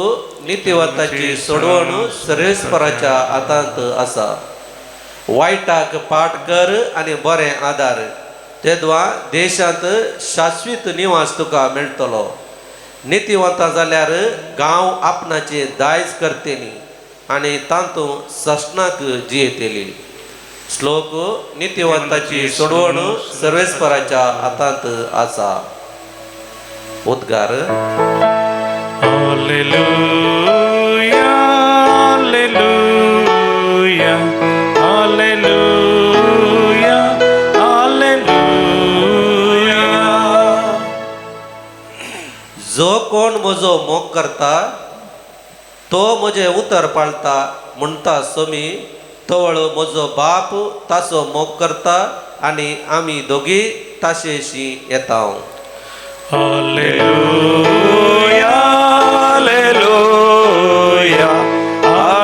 नितीवंताची सोडवण सर्वेस्पराच्या हातांत आसा वायटाक पाट कर आनी बरें आदार तेदवा देशांत शाश्वीत निवास तुका मेळटलो नितीवंता जाल्यार गांव आपणाचे दायज करतेली आनी तातूंत सशनाक जियेतेली श्लोक नितीवंताची सोडवण सर्वेस्पराच्या हातांत आसा उद्गार Hallelujah, hallelujah, hallelujah, hallelujah. जो कोण म्हजो मोग करता तो म्हजे उतर पाळता म्हणटा सोमी तवळ म्हजो बाप ताचो मोग करता आनी आमी दोगी ताशेशी येता Hallelujah, hallelujah,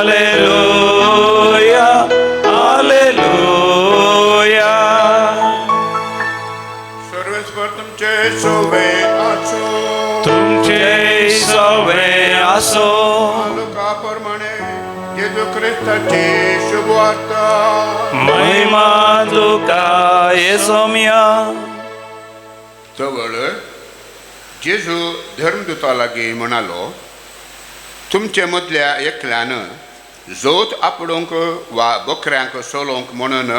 hallelujah, hallelujah. सर्वेस्वर तुमचे सोवे आसो तुमचे सवे असो लोकाप्रमाणे जेजू ख्रिस्ताची शुभवार्ता महिमा तुका येसोम्या जवळ जेजू धर्मदूता लागीं म्हणालो तुमचे मदल्या एकल्यान जोत आपडूंक वा बकऱ्यांक सोलोवंक म्हणून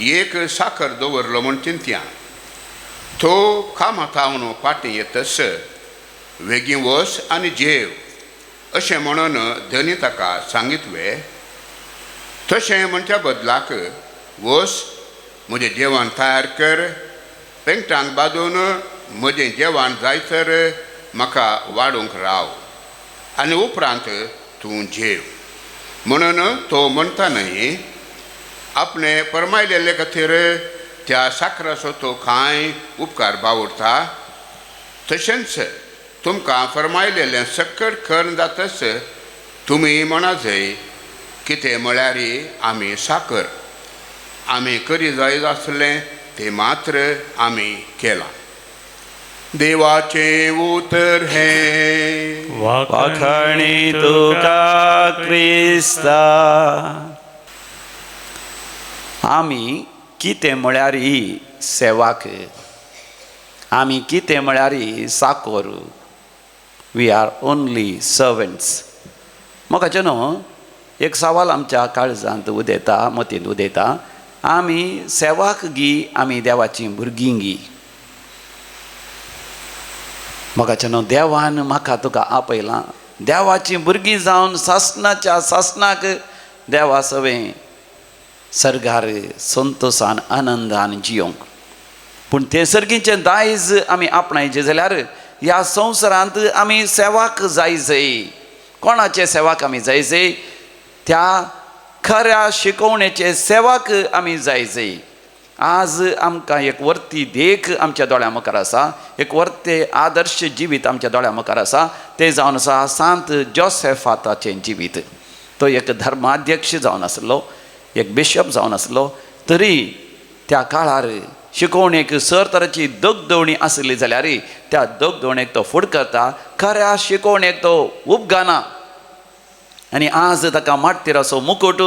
एक साखर दवरलो म्हण चिंत्या तो कामातावन फाटीं येतस वेगीं वस आनी जेव अशें म्हणून धनी ताका सांगितले तशें म्हणच्या बदलाक वस म्हजें जेवण तयार कर पेंगटांक बांदून म्हजें जेवण जायसर म्हाका वाडूंक राव आनी उपरांत तूं जेव म्हणून तो म्हणटानय आपणे परमायलेले खातीर त्या साखराचो तो कांय उपकार बावडटा तशेंच तुमकां फरमायलेलें सकट खर्ण जातच तुमी म्हणा जय कितें म्हळ्यार आमी साकर आमी करी जाय आसलें ते मात्र आमी केलां देवाचे उतर हे वाखाणी तुका क्रिस्ता आमी कितें म्हळ्यार ही सेवाक आमी कितें म्हळ्यार ही साकोर वी आर ओन्ली सर्वंट्स म्हाका न्हू एक सवाल आमच्या काळजांत उदेता मतींत उदेता आमी सेवाक गी आमी देवाची भुरगीं गी म्हाका न्हू देवान म्हाका तुका आपयलां देवाची भुरगीं जावन सासणाच्या सासणाक देवा सवें सर्गार संतोशान आनंदान जियोंक पूण तें सर्गीचें दायज आमी आपणायचें जाल्यार ह्या संवसारांत आमी सेवाक जायजय कोणाचे सेवाक आमी जायजय त्या खऱ्या शिकवणेचे सेवाक आमी जायजय आज आमकां एक वर्ती देख आमच्या दोळ्या मुखार आसा एक वर्ते आदर्श जिवीत आमच्या दोळ्या मुखार आसा तें जावन आसा सांत जोसेफाताचें जिवीत तो एक धर्माध्यक्ष जावन आसलो एक बिशप जावन आसलो तरी त्या काळार शिकवणेक सर तरेची दगदवणी आसली जाल्यार त्या दगदवणेक तो फुड करता खऱ्या शिकवणेक तो उपगाना आनी आज ताका माटतिराचो मुकुट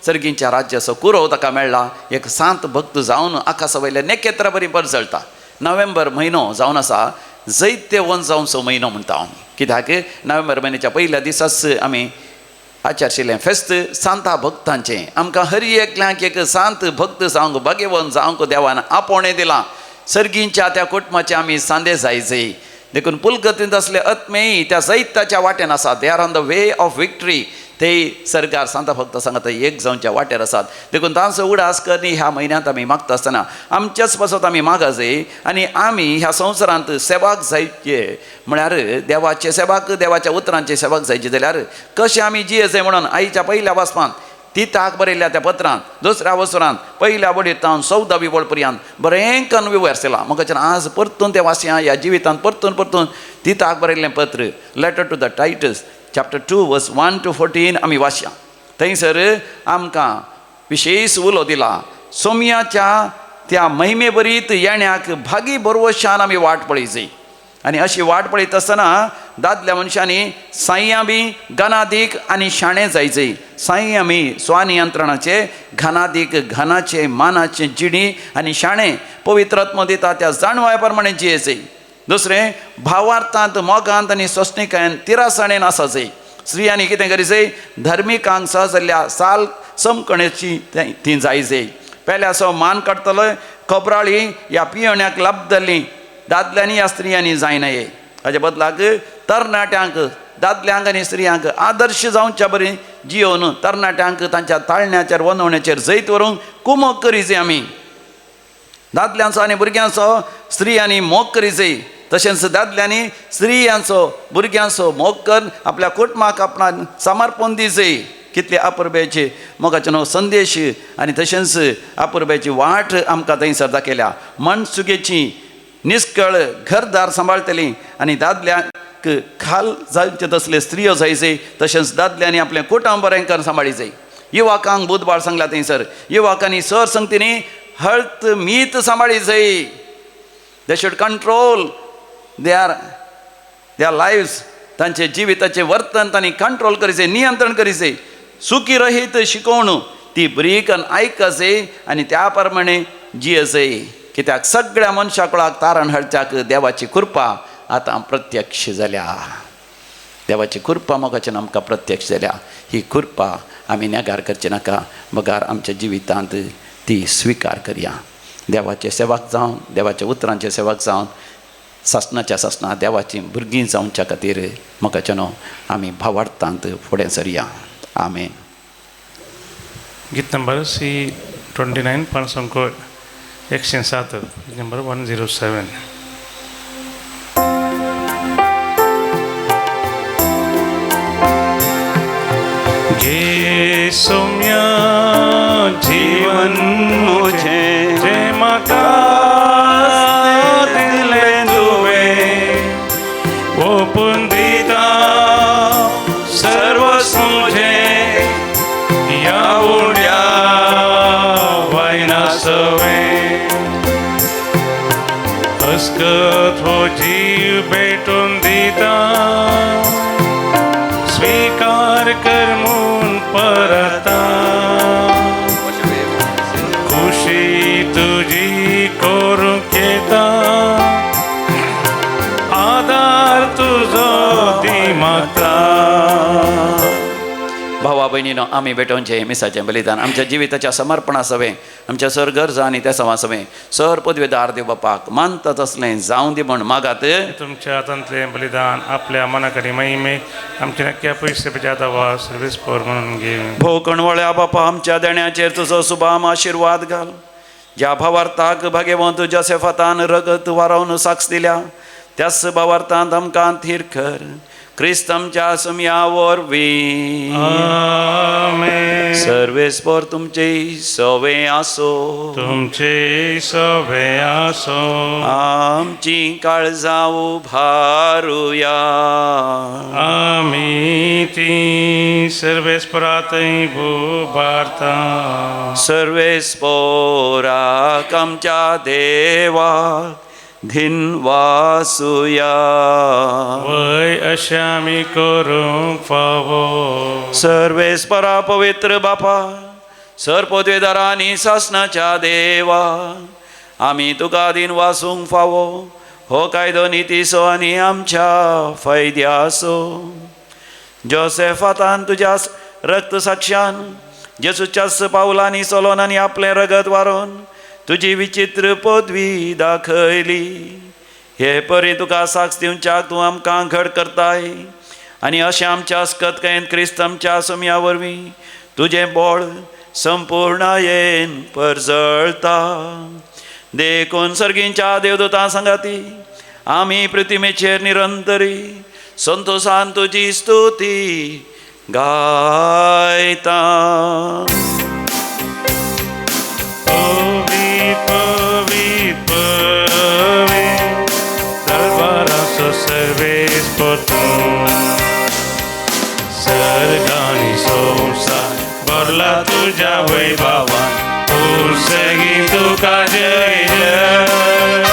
सर्गींच्या राज्याचो कुरो ताका मेळ्ळा एक सांत भक्त जावन आकाशा वयले नेकेत्रा बरी परजळटा नोव्हेंबर म्हयनो जावन आसा जैत्य वंजांचो म्हयनो म्हणटा हांव कित्याक नोव्हेंबर म्हयन्याच्या पयल्या दिसाच आमी आचारशिल्लें फेस्त सांता भक्तांचें आमकां हर एकल्यांक एक सांत भक्त जावंक भाग्यवन जावंक देवान आपोवणें दिलां सर्गींच्या त्या कुटुंबाचे आमी सांदे जायजय देखून पुलगतींत असले आत्मेय त्या दैत्याच्या वाटेन आसात. They are on the way of victory. ते सरकार सांगता फक्त सांगता एक जावच्या वाटेर आसात. देखून तांचो उडास करणी ह्या म्हयन्यांत आमी मागता आसतना आमच्याच पासत आमी मागा जाय आनी आमी ह्या संवसारांत सेवाक जायचे म्हळ्यार देवाचे सेवाक देवाच्या उतरांचे सेवाक जायचे जाल्यार कशें आमी जियेचे म्हणून आईच्या पयल्या वाचपांत तिताक बरयल्ल्या त्या पत्रांत दुसऱ्या वसुरांत पयल्या वडीतावन 14वी वळ पर्यंत बरें कन्व्यू आसलेला. म्हाका आज परतून ते वाचया ह्या जिवितांत परतून तिताक बरयल्लें पत्र letter to the Titus chapter 2 verse 1 to 14 आमी वाचया. थंयसर आमकां विशेश उलो दिला. सोमयाच्या त्या महिमे बरीत येण्याक भागी बरोवशान आमी वाट पळय जाय. आनी अशी वाट पळयत आसतना दादल्या मनशांनी संयमी घनादीक आनी शाणे जायचे. संयमी स्वनियंत्रणाचे, घनादीक घनाचे मानाचे जिणी आनी शाणे पवित्र आत्मा दिता त्या जाणवाय प्रमाणे जियेचे. दुसरें भावार्थांत मोगांत आनी सोसणिकायेन तिरासाणेन आसाचे. स्त्रियांनी कितें करीचे धर्मिकांक सहजल्ल्या साल समकणेची ती जायचे. पेल्याचो मान काडटलो खोबराळी ह्या पियेण्याक लाभदल्ली दादल्यांनी ह्या स्त्रियांनी जायनये. हाचे बदलाक तरणाट्यांक दादल्यांक आनी स्त्रियांक आदर्श जावच्या बरें जियोन तरणाट्यांक तांच्या ताळण्याचेर वनवण्याचेर जैत व्हरूंक कुमक करीचे. आमी दादल्यांचो आनी भुरग्यांचो स्त्रियांनी मोग करीचे. तशेंच दादल्यांनी स्त्रियांचो भुरग्यांचो मोग कर आपल्या कुटुंबाक आपणाक समर्पण दिवचे. कितले अपुरब्याचे मोगाचे संदेश आनी तशेंच अपुरब्याची वाट आमकां थंयसर दाखयल्या. मनसुगेची निश्कळ घरदार सांबाळटली आनी दादल्यांक खाल जावचे तसले स्त्रियो जायचे. तशेंच दादल्यांनी आपलें कुटुंब बरें कर सांबाळीचे. युवकांक बुधबार सांगला थंयसर युवकांनी सर संगतींनी हळत मीत सांबाळीचे. They should control their lives. तांचे जिविताचे वर्तन तांणी कंट्रोल करीचे, नियंत्रण करीचे. सुखी रहीत शिकोवन ती बरीकन आयकचे आनी त्या प्रमाणे जियेचे. कित्याक सगळ्या मनशा कुळाक तारण हाडच्याक देवाची कृपा आतां प्रत्यक्ष जाल्या. देवाची कृपा मोगाच्यान आमकां प्रत्यक्ष जाल्या. ही कृपा आमी नेगार करचे नाका, मगार आमच्या जिवितांत ती स्विकार करया. देवाचे सेवाक जावन देवाच्या उतरांचे सेवाक जावन सासणाच्या सासणा देवाची भुरगीं जावच्या खातीर मोगाच्यान आमी भावार्थांत फुडें सरया. आमेन. गीत नंबर C29 पान संख्या 107 नंबर 107. गे सौम्या जीवन मुझे जे माका दिले दुवे ओपून दिता सर्व मुझे या उड्या वायना सवे हसकत हो जीव भेटून दिता स्वीकार कर मून परता खुशी तुझी करूंक येता आधार तुझो दी मागता. भावा भयणीनो आमी भेटोवचे मिसाचें बलिदान आमच्या जिविताच्या समर्पणा सवे आमच्या सर गरजा आनी त्या सवा सवे सर पदवेदार देव बापाक मानता तसलें जावं दी म्हण मागात. तुमच्या हातांतलें बलिदान आपल्या मनाकरी महिमे आमच्या नक्क्या पयशे बजाता वा सर्वीस पोर म्हणून घे. भोव कणवळ्या बापा आमच्या देण्याचेर तुजो सुभाम आशिर्वाद घाल. ज्या भावार्थाक भाग्यवंत जोसेफातान रगत वारावन साक्ष दिल्या त्याच भावार्थांत आमकां थीर कर. क्रिस्त आमच्या सुमया वरवीं आमेन. सर्वेस्पर तुमचे सवे आसो. तुमचे सवे आसो. आमची काळजां उभारुया. आमी ती सर्वेस्परातय भोबारता. सर्वेस्पराक आमच्या देवाक धीन वासुया. वय अशें आमी करूंक फावो. सर्वेस्परा पवित्र बापा सर पदवेदारा आनी सासणाच्या देवा आमी तुका दिन वासूंक फावो. हो कायदो नितीसो आनी आमच्या फायद्यासो. जोसेफातान तुज्या रक्त साक्षान जेसूच्याच पावलांनी चलोन आनी आपलें रगत वारोन तुजी विचित्र पदवी दाखयली. हे परी तुका साक्ष दिवच्याक तूं आमकां घड करताय आनी अशें आमच्या अस्कतकायेंत क्रिस्त आमच्या सोम्या वरवीं तुजें बळ संपूर्णायेन परजळता. देखून सर्गींच्या देवदूतां सांगाती आमी प्रतिमेचेर निरंतरी संतोषान तुजी स्तुती गायता. Povit, povit, povit, darbaraso servis potun. Sergani संसार भरला तुझ्या वैभवान, पुरसगी तुका जय जय.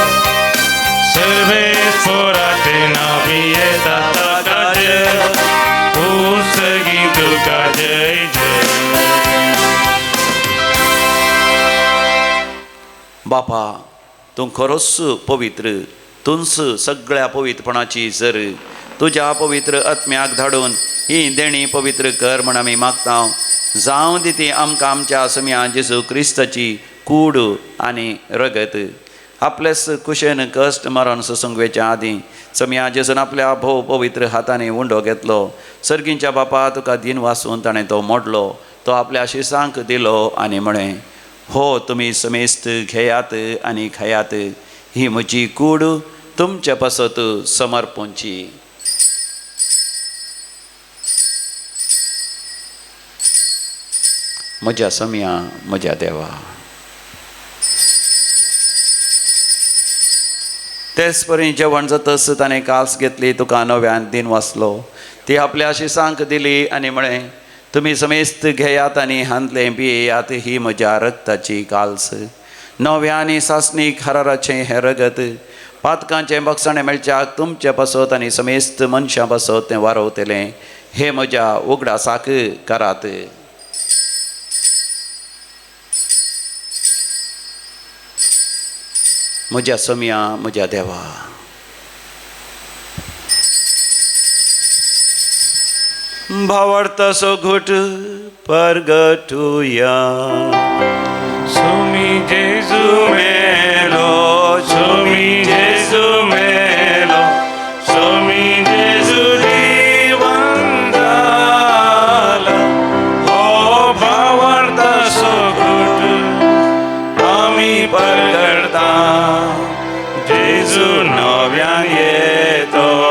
सर्वेश्वराचे नावी येतात ताका जय, पुरसगी तुका जय जय. बापा तूं खरोच पवित्र, तूंच सगळ्या पवित्रपणाची जर तुज्या पवित्र आत्म्याक धाडून ही देणी पवित्र कर म्हण आमी मागता. जावं दी ती आमकां आमच्या सम्या जेजू क्रिस्ताची कूड आनी रगत. आपलेच कुशेन कश्ट मारून सुसंगवेच्या आदीं सम्या जेजून आपल्या भोव पवित्र हातांनी उंडो घेतलो. सर्गींच्या बापा तुका दिन वाचून ताणें तो मोडलो, तो आपल्या शिसांक दिलो आनी म्हळें, हो तुमी समेस्त घेयात आनी खायात, ही म्हजी कूड तुमचे पासत समर्पूंची. म्हज्या सम्या म्हज्या देवा. तेच परी जेवण जातस ताणें काल्स घेतली, तुका नव्यान दिन वाचलो, ती आपल्या शिसांक दिली आनी म्हळें, तुमी समेस्त घेयात आनी हांतले पियेयात, ही म्हज्या रक्ताची काल्स. नव्या आनी सासणीक हाराराचें हें रगत पातकांचें बक्षणें मेळच्याक तुमचे पासत आनी समेस्त मनशां पासत तें वारवतलें, हे म्हज्या उगडासाक करात. म्हज्या सम्या म्हज्या देवा. भावार्थाचो घोट परगटुया. सोमी जेजू मेलो, सोमी जेजू मेलो, सोमी जेजू जीवन झाला. हो भावार्थाचो घोट आमी परगडता, जेजू नव्यान येतलो.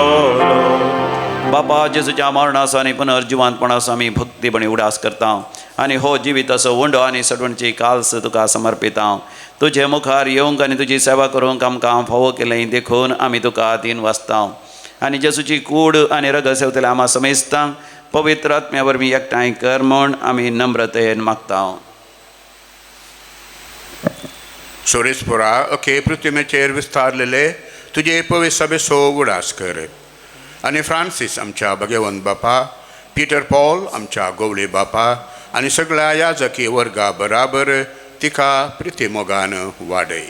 बापा जेजूच्या मरणाचो आनी पुनर्जिवांतपणाचो आमी भक्तीपणी उडास करता आनी हो जिविताचो वंडो आनी सडवणची काल्स तुका समर्पिता. तुजे मुखार येवंक आनी तुजी सेवा करूंक आमकां फावो केलें देखून आमी तुका दिन वाचता आनी जेजूची कूड आनी रगत सेवतले आम्हा समेस्तांक पवित्र आत्म्या वरवीं एकठांय कर म्हूण आमी नम्रतेन मागता. सोरेस्पुरा अखे प्रतिमेचेर विस्तारलेले तुजे पवित्र सभेचो उडास कर. आनी फ्रांसीस आमच्या भगवंत बापा, पिटर पॉल आमच्या गवळे बापा आनी सगळ्या याजकी वर्गा बराबर तिका प्रितीमोगान वाडय.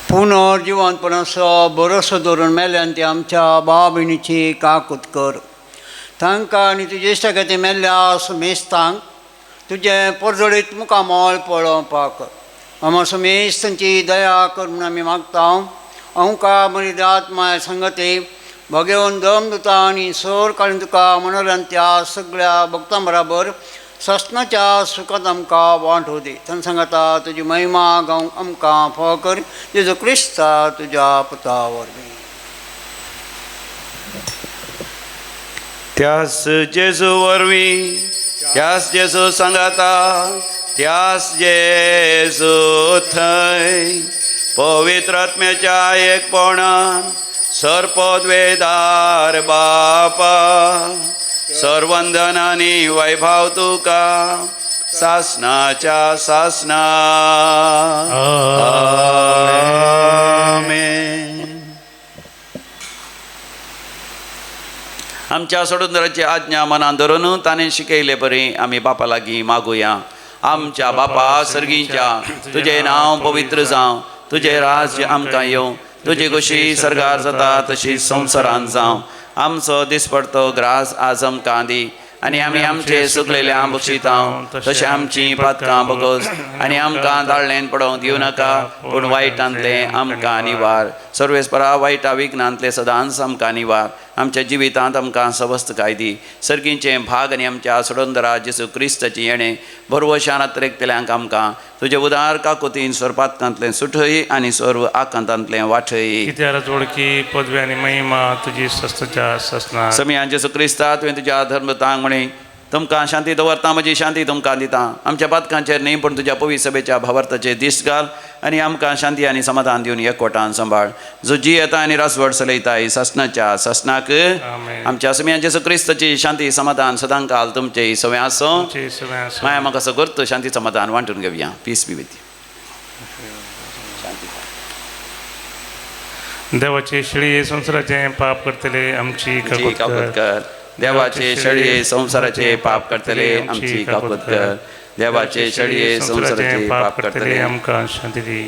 पुनर्जिवंतपणाचो भरोसो दवरून मेल्यान ती आमच्या भाव भयणीची काकूत कर. तांकां आनी तुजे इश्टागती मेल्ल्या समेस्तांक तुजें परजळीत मुखामोल पळोवपाक आमा समेस्तांची दया कर म्हूण आमी मागता. अहंकार मरीद आत्मा संगती भगवन दमदुता आनी सर काडून तुका मनोऱ्यान त्या सगळ्या भक्तां बराबर ससनाच्या सुखांत आमकां वांटो दी. तांकां सांगता तुजी महिमा गावंक आमकां फावो कर, जेजू क्रिस्ता तुज्या पुता वरवीं. त्यास जेजू वरवीं, त्यास जेजू सांगाता, त्यास जेजू थंय पवित्र आत्म्याच्या एकपणान सरपदवेदार बापा सर्वंदन आनी वैभव तुका सासनाच्या सासना. आमेन. आमच्या सोडूंदराची आज्ञा मनान धरून ताणें शिकयले परी आमी बापा लागीं मागुया. आमच्या बापा सर्गीच्या, तुजें नांव पवित्र जावं, तुजें राज्य आमकां येवं, तुजी कशी सर्गार जाता तशी संवसारांत जावं. आमचो दिसपडतो ग्रास आज आमकां दी आनी आमी आमचे सुकलेल्या बक्षितांव तशें आमची पातकां बगोस आनी आमकां दाळ्ळेन पडोवंक दिवं नाका पूण वायटांतले आमकां निवार सर्वेस्परा वायटा विघ्नांतले सदांच आमकां निवार आमच्या जिवितांत आमकां सवस्त दी सर्गींचे भाग आनी आमच्या सोडोंदरा जेसू क्रिस्ताची येणे भरवशान अत्रेकतल्यांक आमकां तुजे उदार काकुतीन स्वरपातकांतलें सुठय आनी सर्व आकांतांतलें वाठय कित्यार जोडकी पदवी आनी महिमा तुजी सस्तच्या ससना समियान जेसू क्रिस्ता तुवें तुज्या धर्मतांक म्हणे तुमकां शांती दवरता म्हजी शांती तुमकां दिता आमच्या पातकांचेर न्ही पूण तुज्या पवित्र सभेच्या भावार्थाचे दिश्ट घाल आनी आमकां शांती आनी समाधान दिवन एकवटान सांबाळ जो जी येता आनी रासवड चलयताय ससनाच्या ससनाक आमच्या समियान जेसू क्रिस्ताची शांती समाधान सदां काल तुमचे सवय आसो माया म्हाका सगळ्यात शांती समाधान वांटून घेवया पीस बी विथ देवाचे शिळये संसाराचे पाप करतले आमची काकूत कर देवाचे शळये संसाराचे पाप करतले आमची काकूत कर देवाचे शळये संसाराचे पाप करतले आमकां शांती दी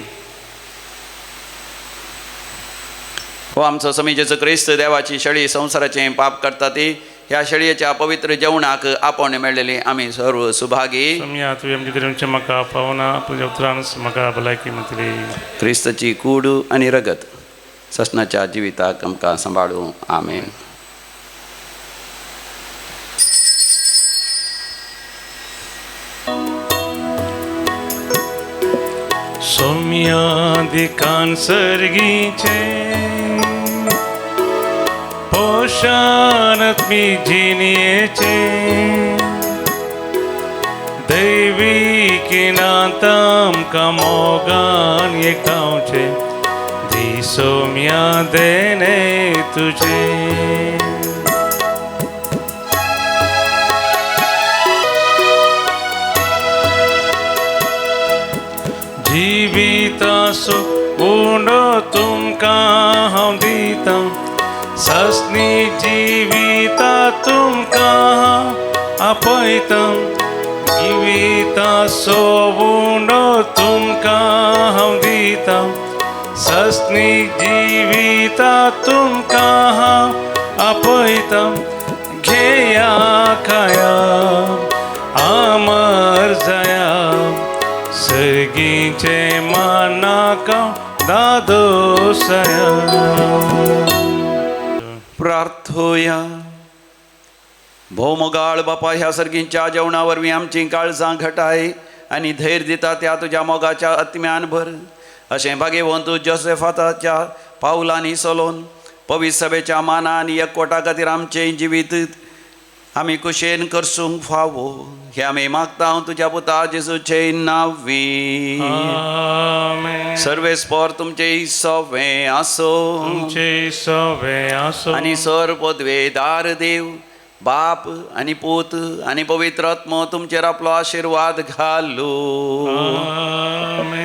हो आमचो समी जेसू क्रिस्त देवाची शळी संसाराचे पाप करता ती ह्या शळयेच्या पवित्र जेवणाक आपण मेळलेली आमी सर्व सुभागी सम्या तुवें आमचे देवाचे म्हाका पावना तुज्या उतरान म्हाका भलायकी मेळटली क्रिस्ताची कूड आनी रगत ससनाच्या जिविताक आमकां सांबाळूं आमेन सौम्यादिकान सर्गीचे पोषानत मी जिनियेचे दैवी नातामकां मोगान येकावचे दी सौम्या देणे तुझे जिवितासो उंडो तुमकां हांव दिता ससनी जिविता तुमकां आपयता जिवितासो उंडो तुमकां हांव दिता ससनी जिविता तुमकां आपयता घेया खाया अमर जाया सर्गीचे मानाका दादोसया प्रार्थोया भौमगाळ बापा ह्या सर्गींच्या जेवणा वरवीं आमची काळजां घटाय आनी धैर्य दिता त्या तुज्या मोगाच्या आत्म्यान भर अशें भाग्यवंत जोसेफाच्या पावलांनी चलोवन पवित्र सभेच्या मानान एकवटा खातीर आमचें जिवीत आमी कुशेन करसूंक फावो हे आमी मागता तुज्या पुता जेजूचे नांवी सर्वेस्पर तुमचे सवे आसो आनी सर पदवेदार देव बाप आनी पूत आनी पवित्र आत्मो तुमचेर आपलो आशिर्वाद घालू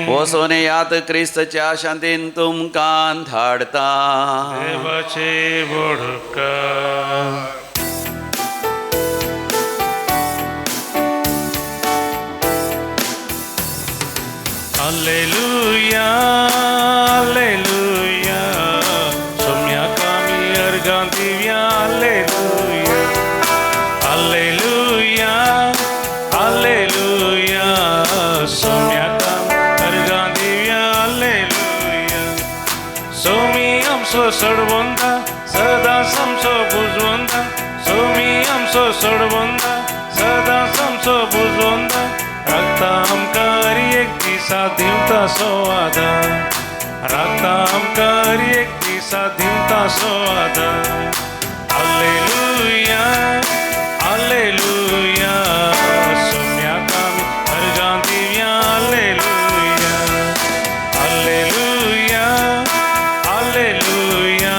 वचून यात क्रिस्तच्या शांतीन तुमकां धाडता देवाचे वडका Alleluia, alleluia, somia kami argantivia, alleluia, alleluia, alleluia, somia kami argantivia, alleluia, somi amso sarvanda, sada samso buzvanda, somi amso sarvanda, sada samso buzvanda, raktam kari ek दिसा दिवता सोवादा राताम करी एक दिसा दिवता सोवादा Alleluia, Alleluia, सोम्या कामी अर्गां दिव्या Alleluia, Alleluia, Alleluia,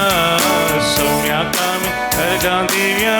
सोम्या कामी अर्गां दिव्या